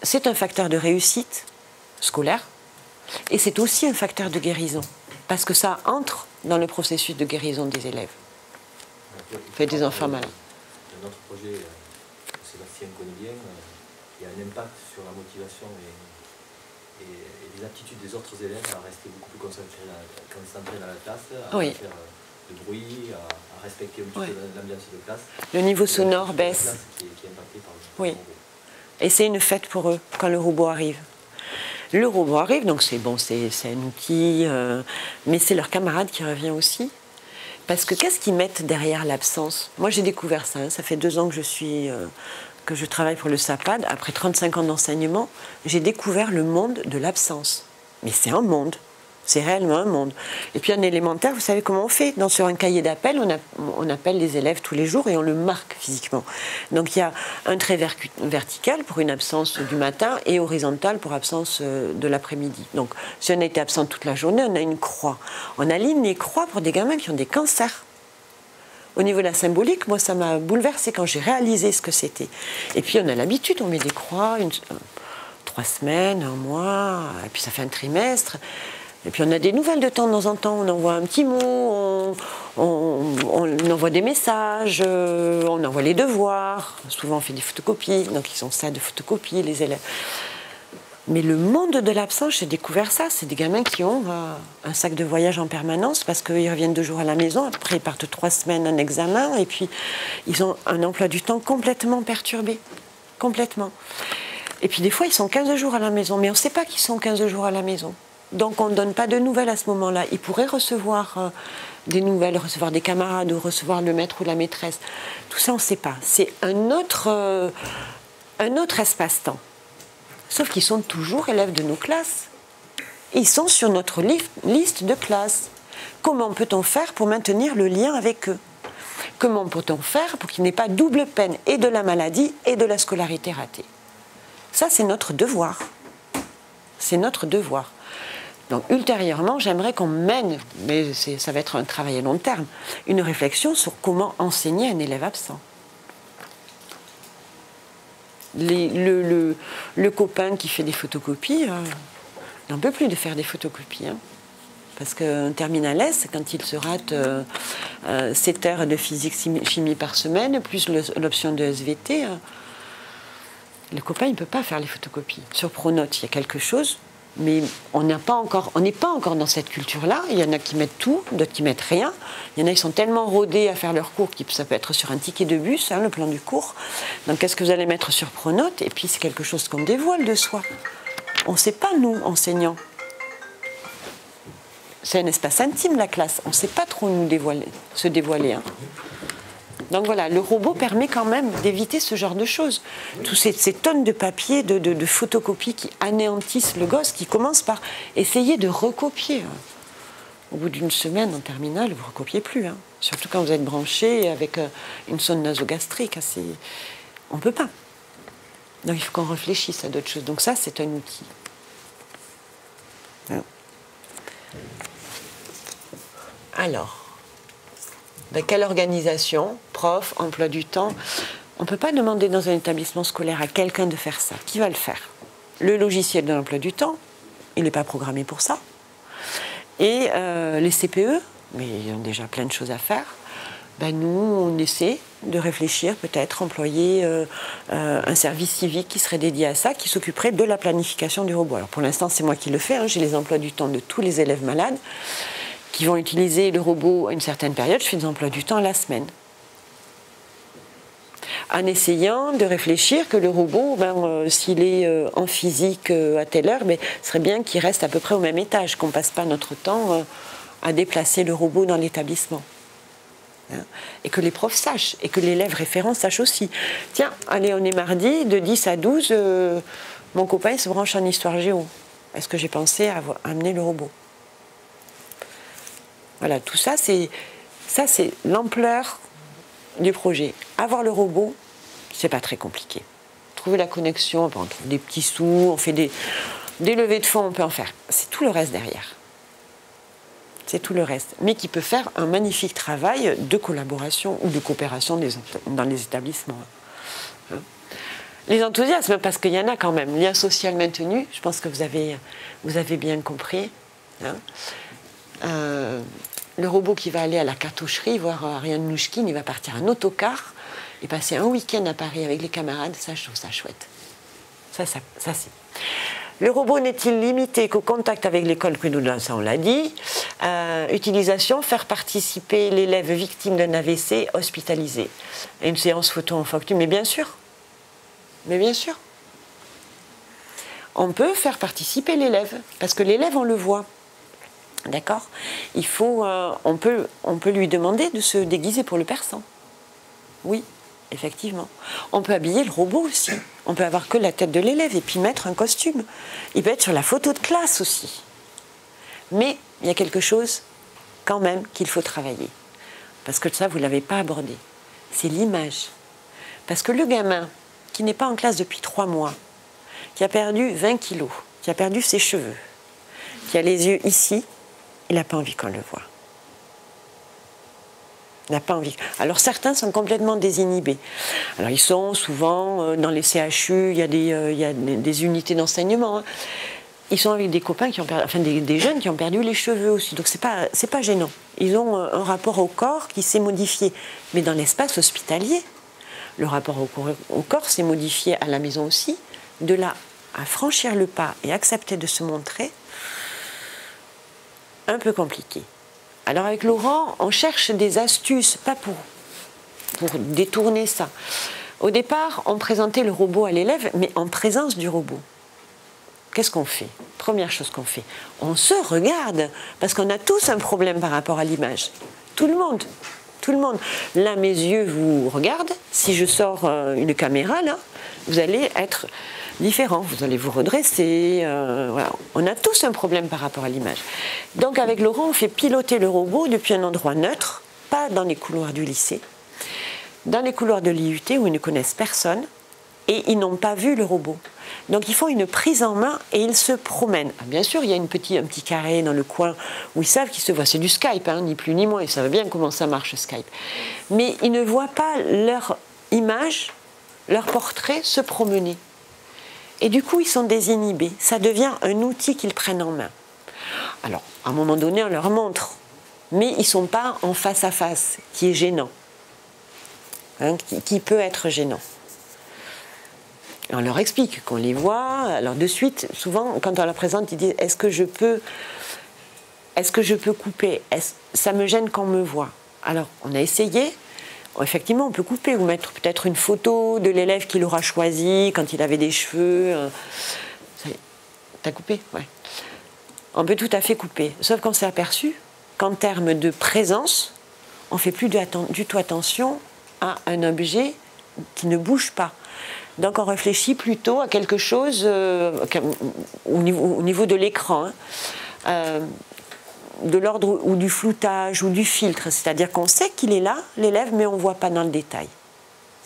c'est un facteur de réussite scolaire et c'est aussi un facteur de guérison. Parce que ça entre dans le processus de guérison des élèves. Fait des enfants malades. Dans notre projet, Sébastien connaît bien, il y a un impact sur la motivation et les aptitudes des autres élèves à rester beaucoup plus concentrés dans la classe, à faire de bruit, à respecter un petit peu l'ambiance de classe. Le niveau sonore baisse. Qui est impacté par le oui. Et c'est une fête pour eux quand le robot arrive. Le robot arrive, donc c'est bon, c'est un outil, mais c'est leur camarade qui revient aussi. Parce que qu'est-ce qu'ils mettent derrière l'absence? Moi, j'ai découvert ça. Hein, ça fait 2 ans que je travaille pour le SAPAD. Après 35 ans d'enseignement, j'ai découvert le monde de l'absence. Mais c'est un monde. C'est réellement un monde. Et puis en élémentaire, vous savez comment on fait? Sur un cahier d'appel, on appelle les élèves tous les jours et on le marque physiquement. Donc il y a un trait vertical pour une absence du matin et horizontal pour absence de l'après-midi. Donc si on a été absent toute la journée, on a une croix. On aligne les croix pour des gamins qui ont des cancers. Au niveau de la symbolique, moi ça m'a bouleversée quand j'ai réalisé ce que c'était. Et puis on a l'habitude, on met des croix, 3 semaines, 1 mois, et puis ça fait un trimestre. Et puis on a des nouvelles de temps en temps, on envoie un petit mot, on envoie des messages, on envoie les devoirs. Souvent on fait des photocopies, donc ils ont ça de photocopies, les élèves. Mais le monde de l'absence, j'ai découvert ça. C'est des gamins qui ont un sac de voyage en permanence parce qu'ils reviennent 2 jours à la maison, après ils partent 3 semaines en examen, et puis ils ont un emploi du temps complètement perturbé. Complètement. Et puis des fois ils sont 15 jours à la maison, mais on ne sait pas qu'ils sont 15 jours à la maison. Donc on ne donne pas de nouvelles à ce moment-là. Ils pourraient recevoir des nouvelles, recevoir des camarades ou recevoir le maître ou la maîtresse. Tout ça, on ne sait pas. C'est un autre espace-temps. Sauf qu'ils sont toujours élèves de nos classes. Ils sont sur notre liste de classes. Comment peut-on faire pour maintenir le lien avec eux? Comment peut-on faire pour qu'il n'y ait pas double peine et de la maladie et de la scolarité ratée? Ça, c'est notre devoir. C'est notre devoir. Donc ultérieurement, j'aimerais qu'on mène, mais ça va être un travail à long terme, une réflexion sur comment enseigner un élève absent. Le copain qui fait des photocopies, il n'en peut plus de faire des photocopies. Hein. Parce qu'un terminal S, quand il se rate 7 heures de physique-chimie par semaine, plus l'option de SVT, le copain, il ne peut pas faire les photocopies. Sur Pronote, il y a quelque chose. Mais on n'est pas encore dans cette culture-là. Il y en a qui mettent tout, d'autres qui mettent rien. Il y en a qui sont tellement rodés à faire leur cours, ça peut être sur un ticket de bus, hein, le plan du cours. Donc qu'est-ce que vous allez mettre sur Pronote? Et puis c'est quelque chose qu'on dévoile de soi. On ne sait pas, nous, enseignants. C'est un espace intime, la classe. On ne sait pas trop se dévoiler. Hein. Donc voilà, le robot permet quand même d'éviter ce genre de choses. Tous ces tonnes de papier, de photocopies qui anéantissent le gosse, qui commence par essayer de recopier. Au bout d'une semaine en terminale, vous ne recopiez plus. Hein. Surtout quand vous êtes branché avec une sonde nasogastrique. Hein, on ne peut pas. Donc il faut qu'on réfléchisse à d'autres choses. Donc ça, c'est un outil. Hein. Alors... quelle organisation, prof, emploi du temps? On ne peut pas demander dans un établissement scolaire à quelqu'un de faire ça. Qui va le faire? Le logiciel de l'emploi du temps, il n'est pas programmé pour ça. Et les CPE, mais ils ont déjà plein de choses à faire. Nous, on essaie de réfléchir, peut-être employer un service civique qui serait dédié à ça, qui s'occuperait de la planification du robot. Alors pour l'instant, c'est moi qui le fais. Hein. J'ai les emplois du temps de tous les élèves malades qui vont utiliser le robot à une certaine période. Je fais des emplois du temps à la semaine. En essayant de réfléchir que le robot, s'il est en physique à telle heure, ce serait bien qu'il reste à peu près au même étage, qu'on ne passe pas notre temps à déplacer le robot dans l'établissement. Hein, et que les profs sachent, et que l'élève référent sache aussi. Tiens, allez, on est mardi, de 10 à 12, mon copain se branche en histoire géo. Est-ce que j'ai pensé à amener le robot? Voilà, tout ça, c'est l'ampleur du projet. Avoir le robot, c'est pas très compliqué. Trouver la connexion, on trouve des petits sous, on fait des levées de fonds, on peut en faire. C'est tout le reste derrière. C'est tout le reste. Mais qui peut faire un magnifique travail de collaboration ou de coopération dans les établissements. Hein. Les enthousiasmes, parce qu'il y en a quand même. Lien social maintenu, je pense que vous avez bien compris. Hein. Le robot qui va aller à la cartoucherie voir Ariane Mnouchkine, il va partir en autocar et passer un week-end à Paris avec les camarades, ça je trouve ça chouette. Ça c'est. Le robot n'est-il limité qu'au contact avec l'école prud'homme, ça on l'a dit. Utilisation, faire participer l'élève victime d'un AVC hospitalisé. Et une séance photo en facture, mais bien sûr. Mais bien sûr. on peut faire participer l'élève, parce que l'élève, on le voit. D'accord ? On peut lui demander de se déguiser pour le persan. Oui, effectivement. On peut habiller le robot aussi. On peut avoir que la tête de l'élève et puis mettre un costume. Il peut être sur la photo de classe aussi. Mais il y a quelque chose, quand même, qu'il faut travailler. Parce que ça, vous ne l'avez pas abordé. C'est l'image. Parce que le gamin qui n'est pas en classe depuis 3 mois, qui a perdu 20 kilos, qui a perdu ses cheveux, qui a les yeux ici, il n'a pas envie qu'on le voit. Il n'a pas envie. Alors certains sont complètement désinhibés. Alors ils sont souvent dans les CHU, il y a des unités d'enseignement. Hein. Ils sont avec des copains qui ont perdu, enfin des jeunes qui ont perdu les cheveux aussi. Donc c'est pas gênant. Ils ont un rapport au corps qui s'est modifié. Mais dans l'espace hospitalier, le rapport au corps s'est modifié à la maison aussi. De là à franchir le pas et accepter de se montrer, un peu compliqué. Alors avec Laurent, on cherche des astuces, pas pour détourner ça. Au départ, on présentait le robot à l'élève, mais en présence du robot. Qu'est-ce qu'on fait ? Première chose qu'on fait, on se regarde, parce qu'on a tous un problème par rapport à l'image. Tout le monde. Là, mes yeux vous regardent. Si je sors une caméra, là, vous allez être différent. Vous allez vous redresser. Voilà. On a tous un problème par rapport à l'image. Donc, avec Laurent, on fait piloter le robot depuis un endroit neutre, pas dans les couloirs du lycée, dans les couloirs de l'IUT où ils ne connaissent personne et ils n'ont pas vu le robot. Donc ils font une prise en main et ils se promènent. Bien sûr, il y a un petit carré dans le coin où ils savent qu'ils se voient. C'est du Skype, hein, ni plus ni moins. Ils savent bien comment ça marche, Skype. Mais ils ne voient pas leur image, leur portrait se promener. Et du coup, ils sont désinhibés. Ça devient un outil qu'ils prennent en main. Alors, à un moment donné, on leur montre. Mais ils ne sont pas en face à face, qui est gênant. Hein, qui peut être gênant. On leur explique qu'on les voit. Alors de suite, souvent, quand on leur présente, ils disent « Est-ce que je peux couper ? Ça me gêne qu'on me voit. » Alors, on a essayé. Effectivement, on peut couper ou mettre peut-être une photo de l'élève qu'il aura choisi quand il avait des cheveux. T'as coupé ? Ouais. On peut tout à fait couper. Sauf qu'on s'est aperçu qu'en termes de présence, on ne fait plus du tout attention à un objet qui ne bouge pas. Donc on réfléchit plutôt à quelque chose au niveau de l'écran, hein, de l'ordre ou du floutage ou du filtre. C'est-à-dire qu'on sait qu'il est là, l'élève, mais on ne voit pas dans le détail.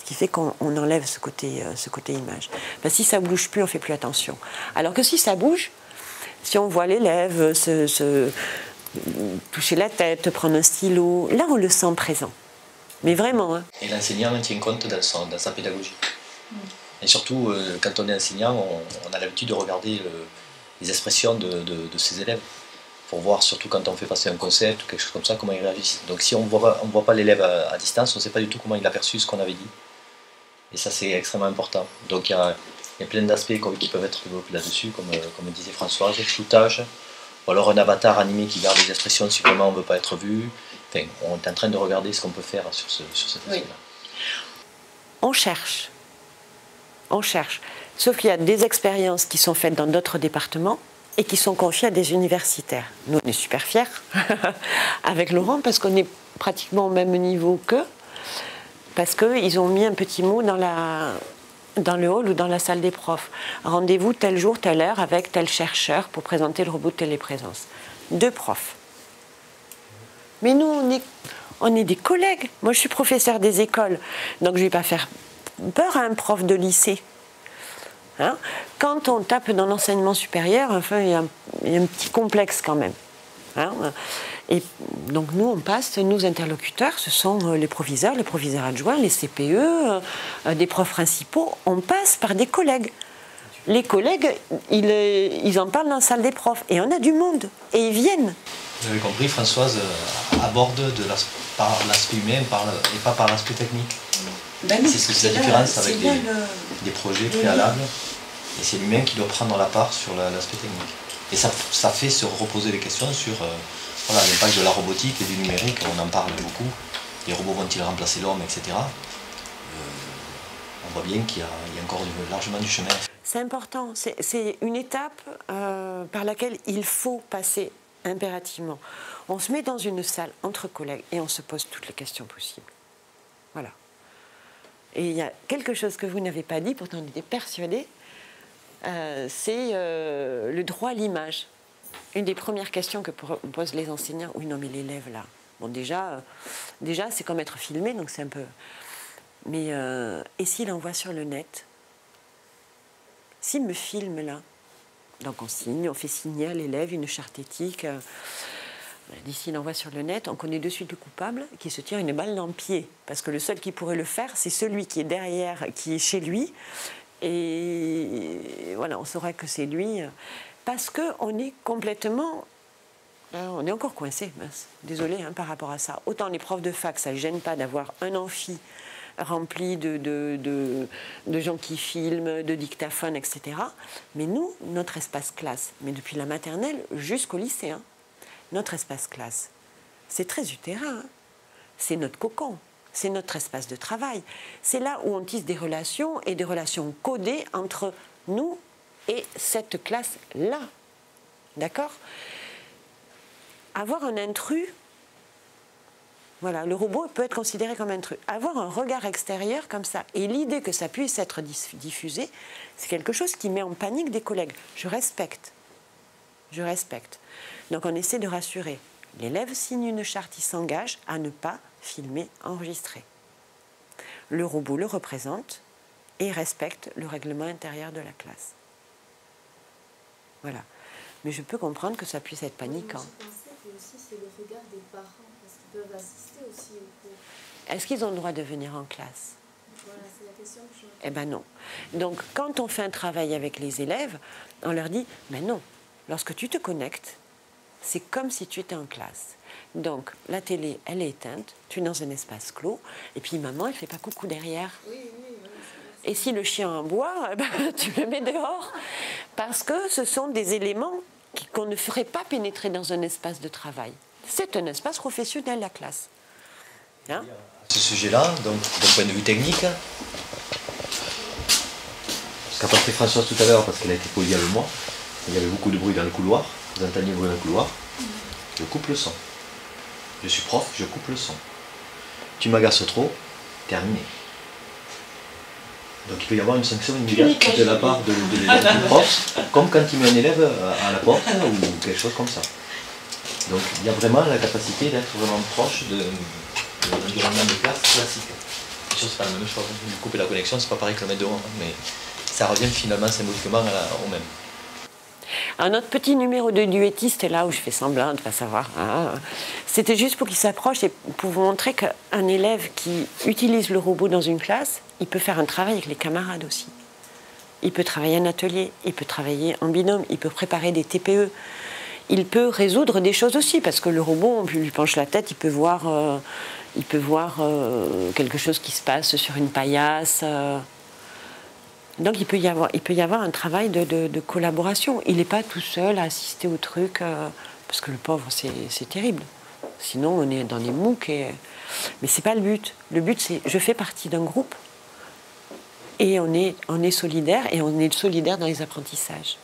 Ce qui fait qu'on enlève ce côté image. Ben, si ça ne bouge plus, on ne fait plus attention. Alors que si ça bouge, si on voit l'élève se toucher la tête, prendre un stylo, là on le sent présent. Mais vraiment. Hein. Et l'enseignant tient compte dans sa pédagogie. Et surtout, quand on est enseignant, on a l'habitude de regarder les expressions de ses élèves pour voir, surtout quand on fait passer un concept ou quelque chose comme ça, comment ils réagissent. Donc si on ne voit pas l'élève à distance, on ne sait pas du tout comment il a perçu ce qu'on avait dit. Et ça, c'est extrêmement important. Donc il y a plein d'aspects qui peuvent être développés là-dessus, comme disait Françoise, le floutage, ou alors un avatar animé qui garde les expressions si vraiment on ne veut pas être vu. Enfin, on est en train de regarder ce qu'on peut faire sur cet aspect-là. Oui. On cherche. Sauf qu'il y a des expériences qui sont faites dans d'autres départements et qui sont confiées à des universitaires. Nous, on est super fiers avec Laurent parce qu'on est pratiquement au même niveau qu'eux, parce qu'ils ont mis un petit mot dans le hall ou dans la salle des profs. Rendez-vous tel jour, telle heure avec tel chercheur pour présenter le robot de téléprésence. 2 profs. Mais nous, on est des collègues. Moi, je suis professeure des écoles, donc je ne vais pas faire peur à un prof de lycée. Hein? Quand on tape dans l'enseignement supérieur, enfin, il y a un petit complexe quand même. Hein? Et donc nous, on passe, nos interlocuteurs, ce sont les proviseurs adjoints, les CPE, des profs principaux. On passe par des collègues. Les collègues, ils en parlent dans la salle des profs. Et on a du monde. Et ils viennent. Vous avez compris, Françoise aborde par l'aspect humain et pas par l'aspect technique. Ben oui, c'est ce que c'est la différence avec des projets préalables. Et c'est l'humain qui doit prendre la part sur l'aspect technique. Et ça fait se reposer les questions sur l'impact de la robotique et du numérique. On en parle beaucoup. Les robots vont-ils remplacer l'homme, etc. On voit bien qu'il y a encore largement du chemin. C'est important, c'est une étape par laquelle il faut passer impérativement. On se met dans une salle entre collègues et on se pose toutes les questions possibles. Voilà. Et il y a quelque chose que vous n'avez pas dit, pourtant on était persuadés, c'est le droit à l'image. Une des premières questions que posent les enseignants, oui non mais l'élève là, bon déjà c'est comme être filmé, donc c'est un peu... Mais et s'il envoie sur le net? S'il me filme là, donc on fait signer à l'élève une charte éthique, d'ici il envoie sur le net, on connaît de suite le coupable qui se tire une balle dans le pied, parce que le seul qui pourrait le faire, c'est celui qui est derrière, qui est chez lui, et voilà, on saura que c'est lui, parce qu'on est complètement... On est encore coincé, désolé par rapport à ça. Autant les profs de fac, ça ne gêne pas d'avoir un amphi rempli de gens qui filment, de dictaphones, etc. Mais nous, notre espace classe, mais depuis la maternelle jusqu'au lycée, notre espace classe, c'est très utérin, c'est notre cocon, c'est notre espace de travail. C'est là où on tisse des relations et des relations codées entre nous et cette classe-là. D'accord ? Avoir un intrus, voilà, le robot peut être considéré comme intrus. Avoir un regard extérieur comme ça, et l'idée que ça puisse être diffusé, c'est quelque chose qui met en panique des collègues. Je respecte. Donc on essaie de rassurer. L'élève signe une charte, il s'engage à ne pas filmer, enregistrer. Le robot le représente et respecte le règlement intérieur de la classe. Voilà. Mais je peux comprendre que ça puisse être paniquant. Aussi, c'est le regard des parents, parce qu'ils peuvent assister aussi au cours. Est-ce qu'ils ont le droit de venir en classe? Voilà, c'est la question que je... Eh bien non. Donc, quand on fait un travail avec les élèves, on leur dit, ben non, lorsque tu te connectes, c'est comme si tu étais en classe. Donc, la télé, elle est éteinte, tu es dans un espace clos, et puis maman, elle ne fait pas coucou derrière. Oui. Et si le chien aboie, eh ben, tu le mets dehors. Parce que ce sont des éléments qu'on ne ferait pas pénétrer dans un espace de travail. C'est un espace professionnel, la classe. À ce sujet-là, donc d'un point de vue technique, ce qu'a parlé Françoise tout à l'heure, parce qu'elle a été polie avec moi, il y avait beaucoup de bruit dans le couloir, vous entendiez le bruit dans le couloir, je coupe le son. Je suis prof, je coupe le son. Tu m'agaces trop, terminé. Donc il peut y avoir une sanction immédiate de la part de l'élève du prof, comme quand il met un élève à la porte ou quelque chose comme ça. Donc il y a vraiment la capacité d'être vraiment proche de l'environnement de classe classique. Bien sûr, c'est pas la même chose. Couper la connexion, c'est pas pareil que le mettre dehors, mais ça revient finalement symboliquement au même. Alors, notre petit numéro de duettiste, là où je fais semblant de ne pas savoir, c'était juste pour qu'il s'approche et pour vous montrer qu'un élève qui utilise le robot dans une classe, il peut faire un travail avec les camarades aussi. Il peut travailler en atelier, il peut travailler en binôme, il peut préparer des TPE. Il peut résoudre des choses aussi, parce que le robot, on lui penche la tête, il peut voir quelque chose qui se passe sur une paillasse. Donc il peut y avoir un travail de collaboration. Il n'est pas tout seul à assister au truc, parce que le pauvre, c'est terrible. Sinon, on est dans les MOOC. Mais ce n'est pas le but. Le but, c'est je fais partie d'un groupe et on est solidaire, et on est solidaire dans les apprentissages.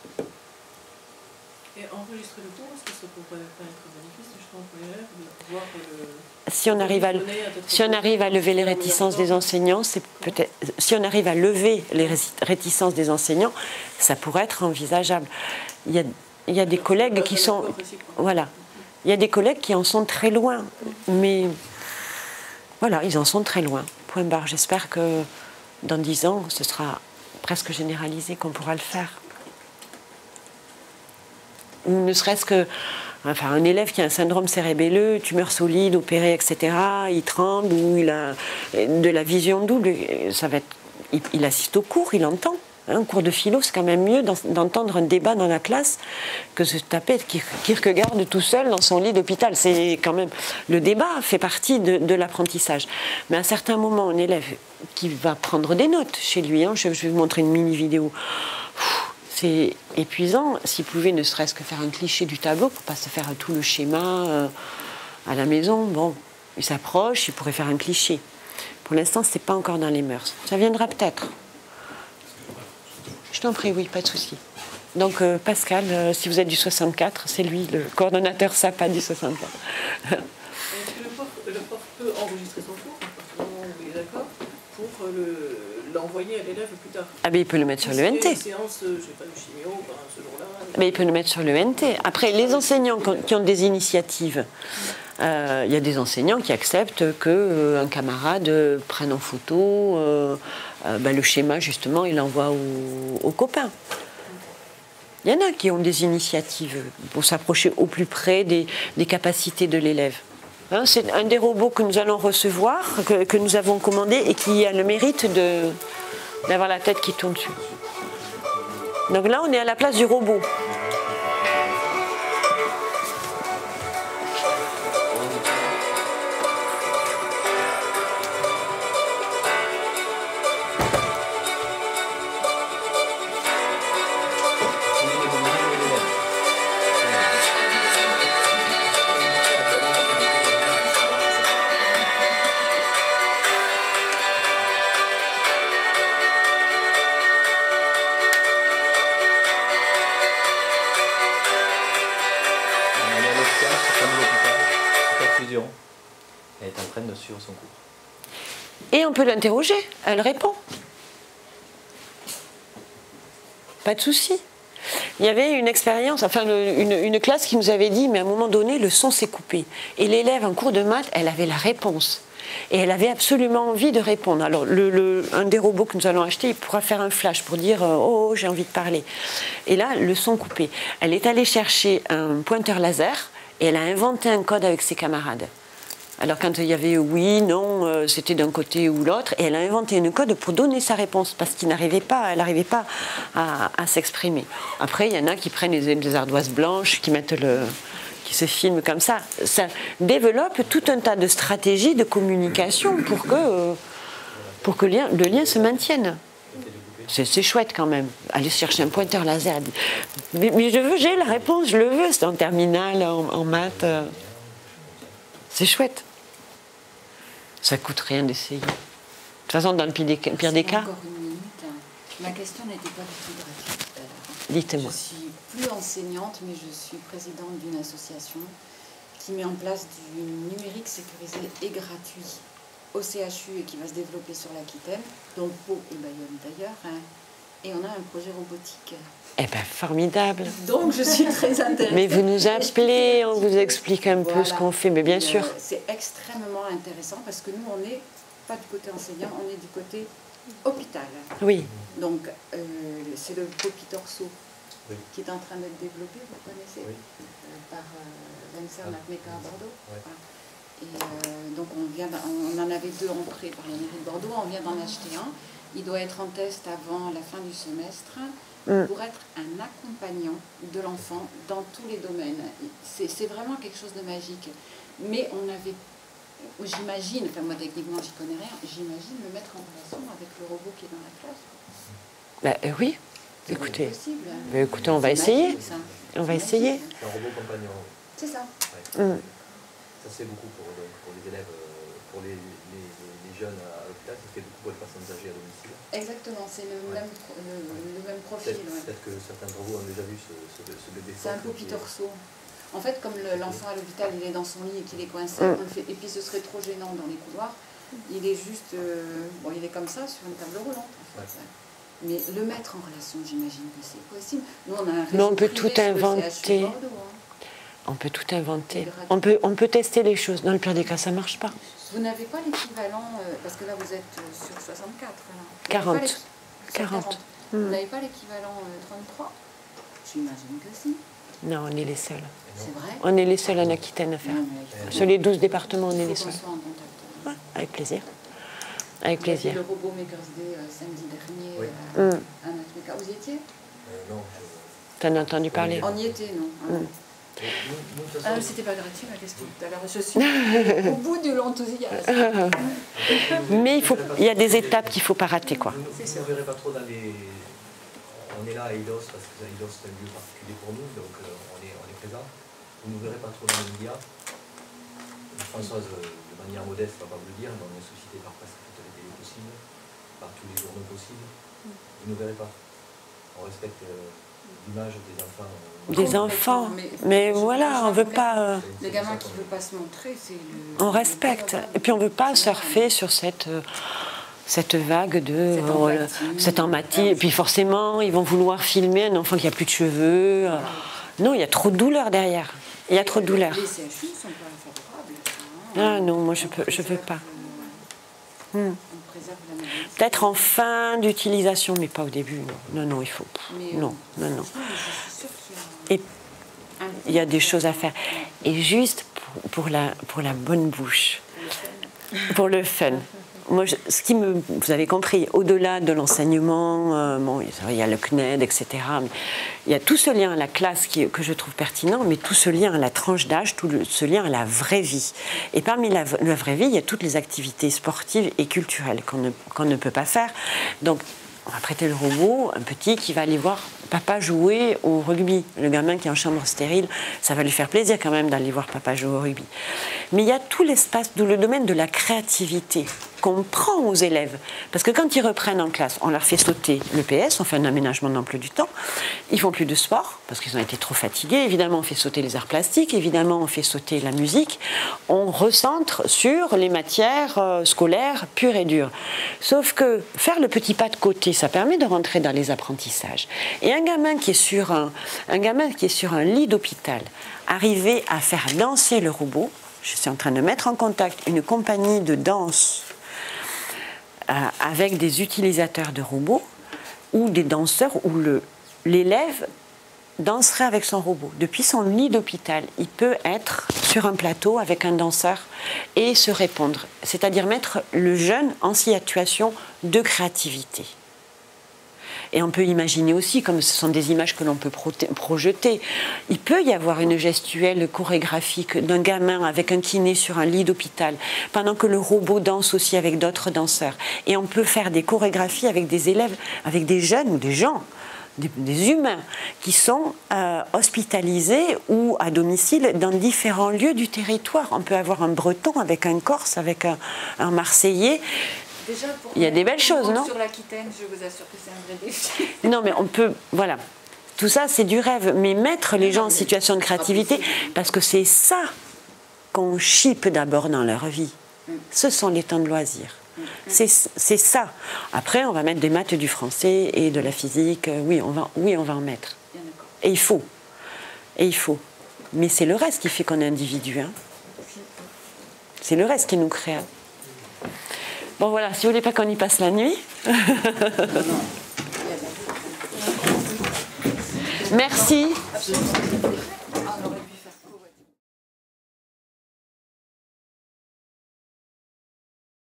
Et enregistrer le cours, est-ce que ça pourrait pas être bénéfique, justement, pour l'élève, de voir le... Si on arrive à lever les réticences des enseignants, c'est peut-être. Si on arrive à lever les réticences des enseignants, ça pourrait être envisageable. Il y a des collègues qui sont. Voilà. Il y a des collègues qui en sont très loin. Mais voilà, ils en sont très loin. Point barre. J'espère que dans 10 ans, ce sera presque généralisé qu'on pourra le faire. Ou ne serait-ce que. Enfin, un élève qui a un syndrome cérébelleux, tumeur solide, opéré, etc., il tremble ou il a de la vision double, il assiste au cours, il entend. Un cours de philo, c'est quand même mieux d'entendre un débat dans la classe que se taper Kierkegaard tout seul dans son lit d'hôpital. C'est quand même... Le débat fait partie de l'apprentissage. Mais à un certain moment, un élève qui va prendre des notes chez lui, je vais vous montrer une mini-vidéo, c'est épuisant. S'il pouvait ne serait-ce que faire un cliché du tableau pour ne pas se faire tout le schéma à la maison, bon, il s'approche, il pourrait faire un cliché. Pour l'instant, ce n'est pas encore dans les mœurs. Ça viendra peut-être. Je t'en prie, oui, pas de souci. Donc Pascal, si vous êtes du 64, c'est lui, le coordonnateur SAPA du 64. Le prof peut enregistrer son cours, à partir du moment où il est d'accord, pour l'envoyer à l'élève plus tard. Ah ben il peut le mettre sur le NT. Une séance, je sais pas, de chimio, ce jour-là. Mais il peut le mettre sur le NT. Après, les enseignants qui ont des initiatives, il y a des enseignants qui acceptent qu'un camarade prenne en photo le schéma, justement, il l'envoie aux copains. Il y en a qui ont des initiatives pour s'approcher au plus près des capacités de l'élève. Hein, c'est un des robots que nous allons recevoir, que nous avons commandé et qui a le mérite d'avoir la tête qui tourne dessus. Donc là, on est à la place du robot. Elle est en train de suivre son cours. Et on peut l'interroger, elle répond. Pas de souci. Il y avait une expérience, enfin une classe qui nous avait dit, mais à un moment donné, le son s'est coupé. Et l'élève en cours de maths, elle avait la réponse. Et elle avait absolument envie de répondre. Alors, un des robots que nous allons acheter, il pourra faire un flash pour dire « Oh, j'ai envie de parler ». Et là, le son coupé. Elle est allée chercher un pointeur laser et elle a inventé un code avec ses camarades. Alors quand il y avait oui, non, c'était d'un côté ou l'autre, et elle a inventé un code pour donner sa réponse, parce qu'elle n'arrivait pas à s'exprimer. Après, il y en a qui prennent des ardoises blanches, qui se filment comme ça. Ça développe tout un tas de stratégies de communication pour que le lien se maintienne. C'est chouette quand même. Aller chercher un pointeur laser. Mais j'ai la réponse, je le veux, c'est en terminale, en maths. C'est chouette. Ça coûte rien d'essayer. De toute façon, dans le pire des cas... Encore une minute. Ma question n'était pas du tout gratuite. Dites-moi. Je suis plus enseignante, mais je suis présidente d'une association qui met en place du numérique sécurisé et gratuit au CHU et qui va se développer sur l'Aquitaine, dont Pau et Bayonne d'ailleurs. Et on a un projet robotique. Eh bien, formidable. Donc, je suis très intéressée. Mais vous nous appelez, on vous explique un peu ce qu'on fait, mais bien sûr. C'est extrêmement intéressant parce que nous, on n'est pas du côté enseignant, on est du côté hôpital. Oui. Donc, c'est le Popitorso qui est en train d'être développé, vous connaissez, par Vincent Macmeca à Bordeaux. Ouais. Et donc, on en avait 2 entrées par la mairie de Bordeaux, on vient d'en acheter un. Il doit être en test avant la fin du semestre pour être un accompagnant de l'enfant dans tous les domaines. C'est vraiment quelque chose de magique. Mais on avait, j'imagine, enfin moi techniquement j'y connais rien, j'imagine le mettre en relation avec le robot qui est dans la classe. Oui, écoutez, écoutez, on va essayer. Magique, on va essayer. C'est un robot compagnon. C'est ça. Ouais. Ça c'est beaucoup pour les élèves, pour les jeunes à l'hôpital, ça fait beaucoup pour les personnes âgées à domicile. Exactement, c'est le même profil. Peut-être que certains d'entre vous ont déjà vu ce bébé. C'est un Popitorso. En fait, comme l'enfant à l'hôpital, il est dans son lit et qu'il est coincé, et puis ce serait trop gênant dans les couloirs, il est juste, il est comme ça sur une table roulante. En fait. Mais le mettre en relation, j'imagine que c'est possible. Nous, on a un réseau on peut tout inventer. On peut tout inventer. On peut tester les choses. Dans le pire des cas, ça ne marche pas. Vous n'avez pas l'équivalent, parce que là vous êtes sur 64. 40. 40. Vous n'avez pas l'équivalent 33? J'imagine que si. Non, on est les seuls. C'est vrai? On est les seuls en Aquitaine à faire. Sur les 12 départements, on est les seuls. Soit en contact. Ouais, avec plaisir. Avec plaisir. Le robot Makers Day samedi dernier à Matmeka. Vous y étiez? Non. T'en as entendu parler? On y était, non. C'était pas gratuit ma question tout à l'heure. Je suis au bout de l'enthousiasme. Mais il y a des étapes qu'il ne faut pas rater, quoi. Vous ne verrez pas trop dans les... On est là à Ilos parce que Ilos c'est un lieu particulier pour nous, donc on est présent. Vous ne verrez pas trop dans les médias. Françoise, de manière modeste, ne va pas vous le dire, mais on est sollicité par presque toutes les télés possibles, par tous les journaux possibles. Vous ne verrez pas. on respecte l'image des enfants. Des enfants, mais voilà, on veut pas... Le gamin qui ne veut pas se montrer, c'est le... On respecte, et puis on ne veut pas surfer sur cette vague de... Cette empathie, et puis forcément, ils vont vouloir filmer un enfant qui n'a plus de cheveux. Non, il y a trop de douleur derrière. Il y a trop de douleur. Les CHU ne sont pas favorables. Ah non, moi je veux pas. Peut-être en fin d'utilisation, mais pas au début. Non, non, il faut. Non. Et il y a des choses à faire. Et juste pour la bonne bouche, pour le fun. Moi, vous avez compris, au-delà de l'enseignement, il y a le CNED, etc. Mais il y a tout ce lien à la classe que je trouve pertinent, mais tout ce lien à la tranche d'âge, ce lien à la vraie vie. Et parmi la vraie vie, il y a toutes les activités sportives et culturelles qu'on ne peut pas faire. Donc, on va prêter le robot, un petit qui va aller voir papa jouer au rugby. Le gamin qui est en chambre stérile, ça va lui faire plaisir quand même d'aller voir papa jouer au rugby. Mais il y a tout l'espace, d'où le domaine de la créativité qu'on prend aux élèves. Parce que quand ils reprennent en classe, on leur fait sauter le PS, on fait un aménagement d'emploi du temps. Ils font plus de sport parce qu'ils ont été trop fatigués. Évidemment, on fait sauter les arts plastiques. Évidemment, on fait sauter la musique. On recentre sur les matières scolaires pures et dures. Sauf que faire le petit pas de côté, ça permet de rentrer dans les apprentissages. Et un gamin qui est sur un lit d'hôpital, arriver à faire danser le robot, je suis en train de mettre en contact une compagnie de danse avec des utilisateurs de robots ou des danseurs où l'élève danserait avec son robot. Depuis son lit d'hôpital, il peut être sur un plateau avec un danseur et se répondre, c'est-à-dire mettre le jeune en situation de créativité. Et on peut imaginer aussi, comme ce sont des images que l'on peut projeter, il peut y avoir une gestuelle chorégraphique d'un gamin avec un kiné sur un lit d'hôpital, pendant que le robot danse aussi avec d'autres danseurs. Et on peut faire des chorégraphies avec des élèves, avec des jeunes ou des gens, des humains, qui sont hospitalisés ou à domicile dans différents lieux du territoire. On peut avoir un Breton avec un Corse, avec un Marseillais. Déjà, il y a des belles choses, non? Sur l'Aquitaine, je vous assure que c'est un vrai défi. Non, mais on peut, voilà. Tout ça, c'est du rêve. Mais mettre les gens en situation de créativité, parce que c'est ça qu'on chipe d'abord dans leur vie. Ce sont les temps de loisirs. C'est ça. Après, on va mettre des maths, du français et de la physique. Oui, on va en mettre. Et il faut. Mais c'est le reste qui fait qu'on est individu. Hein. C'est le reste qui nous crée. Bon voilà, si vous voulez pas qu'on y passe la nuit. Merci.